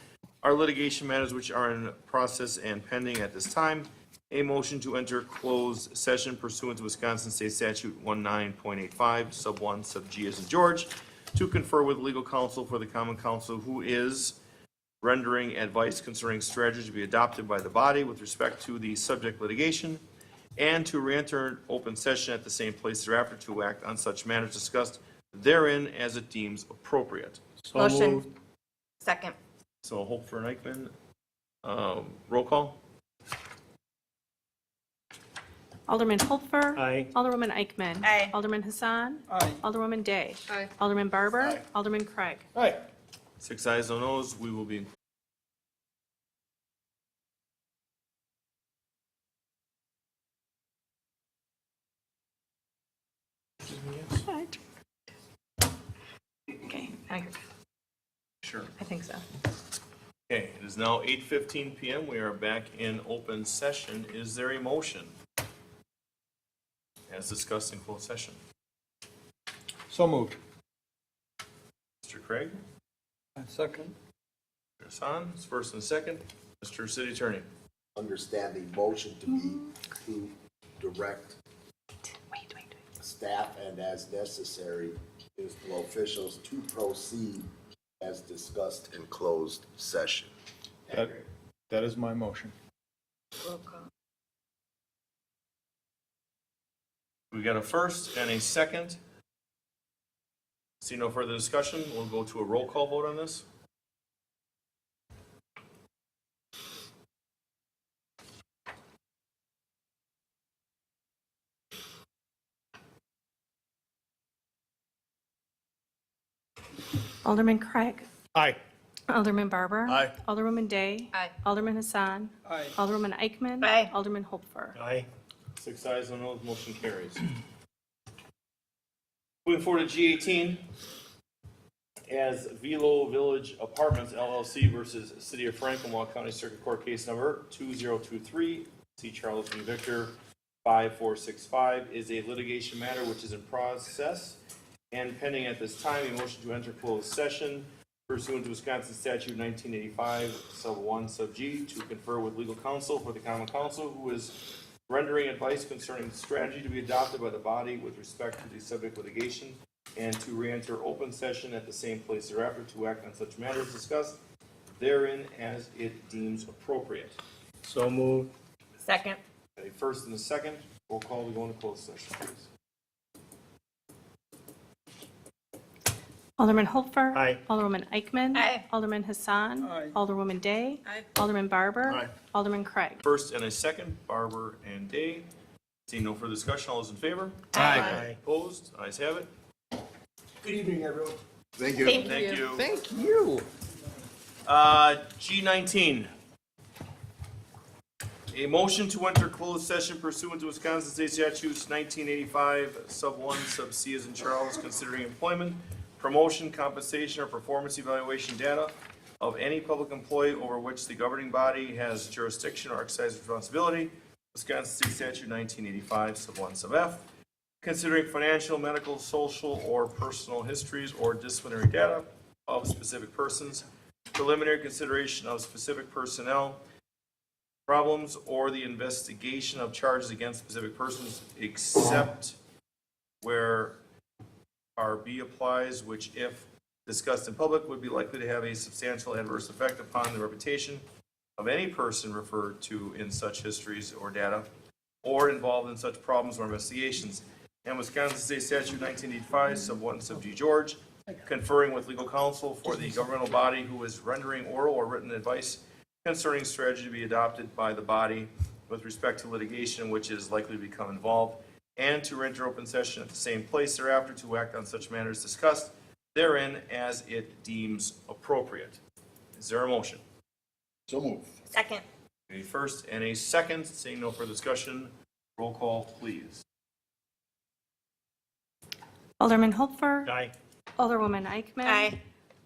are litigation matters which are in process and pending at this time. A motion to enter closed session pursuant to Wisconsin State Statute 19.85, sub 1, sub G as in George, to confer with legal counsel for the common counsel who is rendering advice concerning strategy to be adopted by the body with respect to the subject litigation, and to re-enter open session at the same place thereafter to act on such matters discussed therein as it deems appropriate. Motion. Second. So Hope for an Eichmann. Roll call? Alderman Hopfer. Aye. Alderwoman Eichmann. Aye. Alderman Hassan. Aye. Alderwoman Day. Aye. Alderman Barber. Alderman Craig. Aye. 6 ayes, no noes. We will be in Okay, Sure. I think so. Okay, it is now 8:15 PM. We are back in open session. Is there a motion? As discussed in closed session. So moved. Mr. Craig? Second. Mr. Hassan, it's first and second. Mr. City Attorney? Understand the motion to be to direct staff and as necessary municipal officials to proceed as discussed in closed session. That is my motion. We got a first and a second. See no further discussion. We'll go to a roll call vote on this. Alderman Craig. Aye. Alderman Barber. Aye. Alderwoman Day. Aye. Alderman Hassan. Aye. Alderman Eichmann. Aye. Alderman Hopfer. Aye. 6 ayes, no noes, motion carries. Moving forward to G18, as Velo Village Apartments LLC versus City of Franklin, Walk County Circuit Court Case Number 2023, C. Charles v. Victor 5465, is a litigation matter which is in process and pending at this time. A motion to enter closed session pursuant to Wisconsin Statute 1985, sub 1, sub G, to confer with legal counsel for the common counsel who is rendering advice concerning strategy to be adopted by the body with respect to the subject litigation, and to re-enter open session at the same place thereafter to act on such matters discussed therein as it deems appropriate. So moved. Second. A first and a second. Roll call to go into closed session, please. Alderman Hopfer. Aye. Alderwoman Eichmann. Aye. Alderman Hassan. Aye. Alderwoman Day. Aye. Alderman Barber. Aye. Alderman Craig. First and a second, Barber and Day. Seeing no further discussion, all those in favor? Aye. Opposed? Ayes have it. Good evening, everyone. Thank you. Thank Thank you. Thank you. G19. A motion to enter closed session pursuant to Wisconsin State Statutes 1985, sub 1, sub C as in Charles, considering employment, promotion, compensation, or performance evaluation data of any public employee over which the governing body has jurisdiction or exercise responsibility, Wisconsin State Statute 1985, sub 1, sub F, considering financial, medical, social, or personal histories or disciplinary data of specific persons, preliminary consideration of specific personnel problems, or the investigation of charges against specific persons, except where RB applies, which if discussed in public would be likely to have a substantial adverse effect upon the reputation of any person referred to in such histories or data, or involved in such problems or investigations. And Wisconsin State Statute 1985, sub 1, sub G George, conferring with legal counsel for the governmental body who is rendering oral or written advice concerning strategy to be adopted by the body with respect to litigation which is likely to become involved, and to enter open session at the same place thereafter to act on such matters discussed therein as it deems appropriate. Is there a motion? So moved. Second. A first and a second. Seeing no further discussion, roll call, please. Alderman Hopfer. Aye. Alderwoman Eichmann. Aye.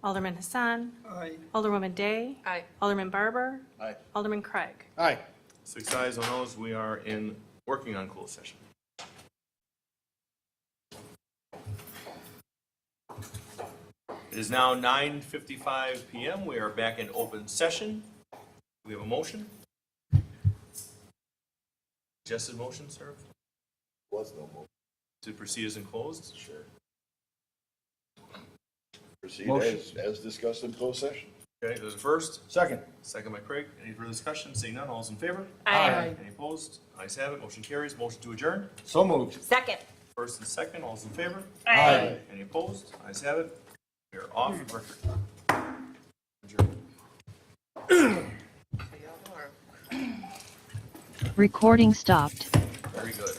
Alderman Hassan. Aye. Alderwoman Day. Aye. Alderman Barber. Aye. Alderman Craig. Aye. 6 ayes on those. We are working on closed session. It is now 9:55 PM. We are back in open session. We have a motion. Suggested motion, sir, Was no more. to proceed as enclosed? Sure. Proceed Motion. as discussed in closed session. Okay, there's a first. Second. Second by Craig. Any further discussion? Seeing none, all those in favor? Aye. Any opposed? Ayes have it. Motion carries. Motion to adjourn. So moved. Second. First and second, all those in favor? Aye. Any opposed? Ayes have it. We are off record. Adjourned. Recording stopped. Very good.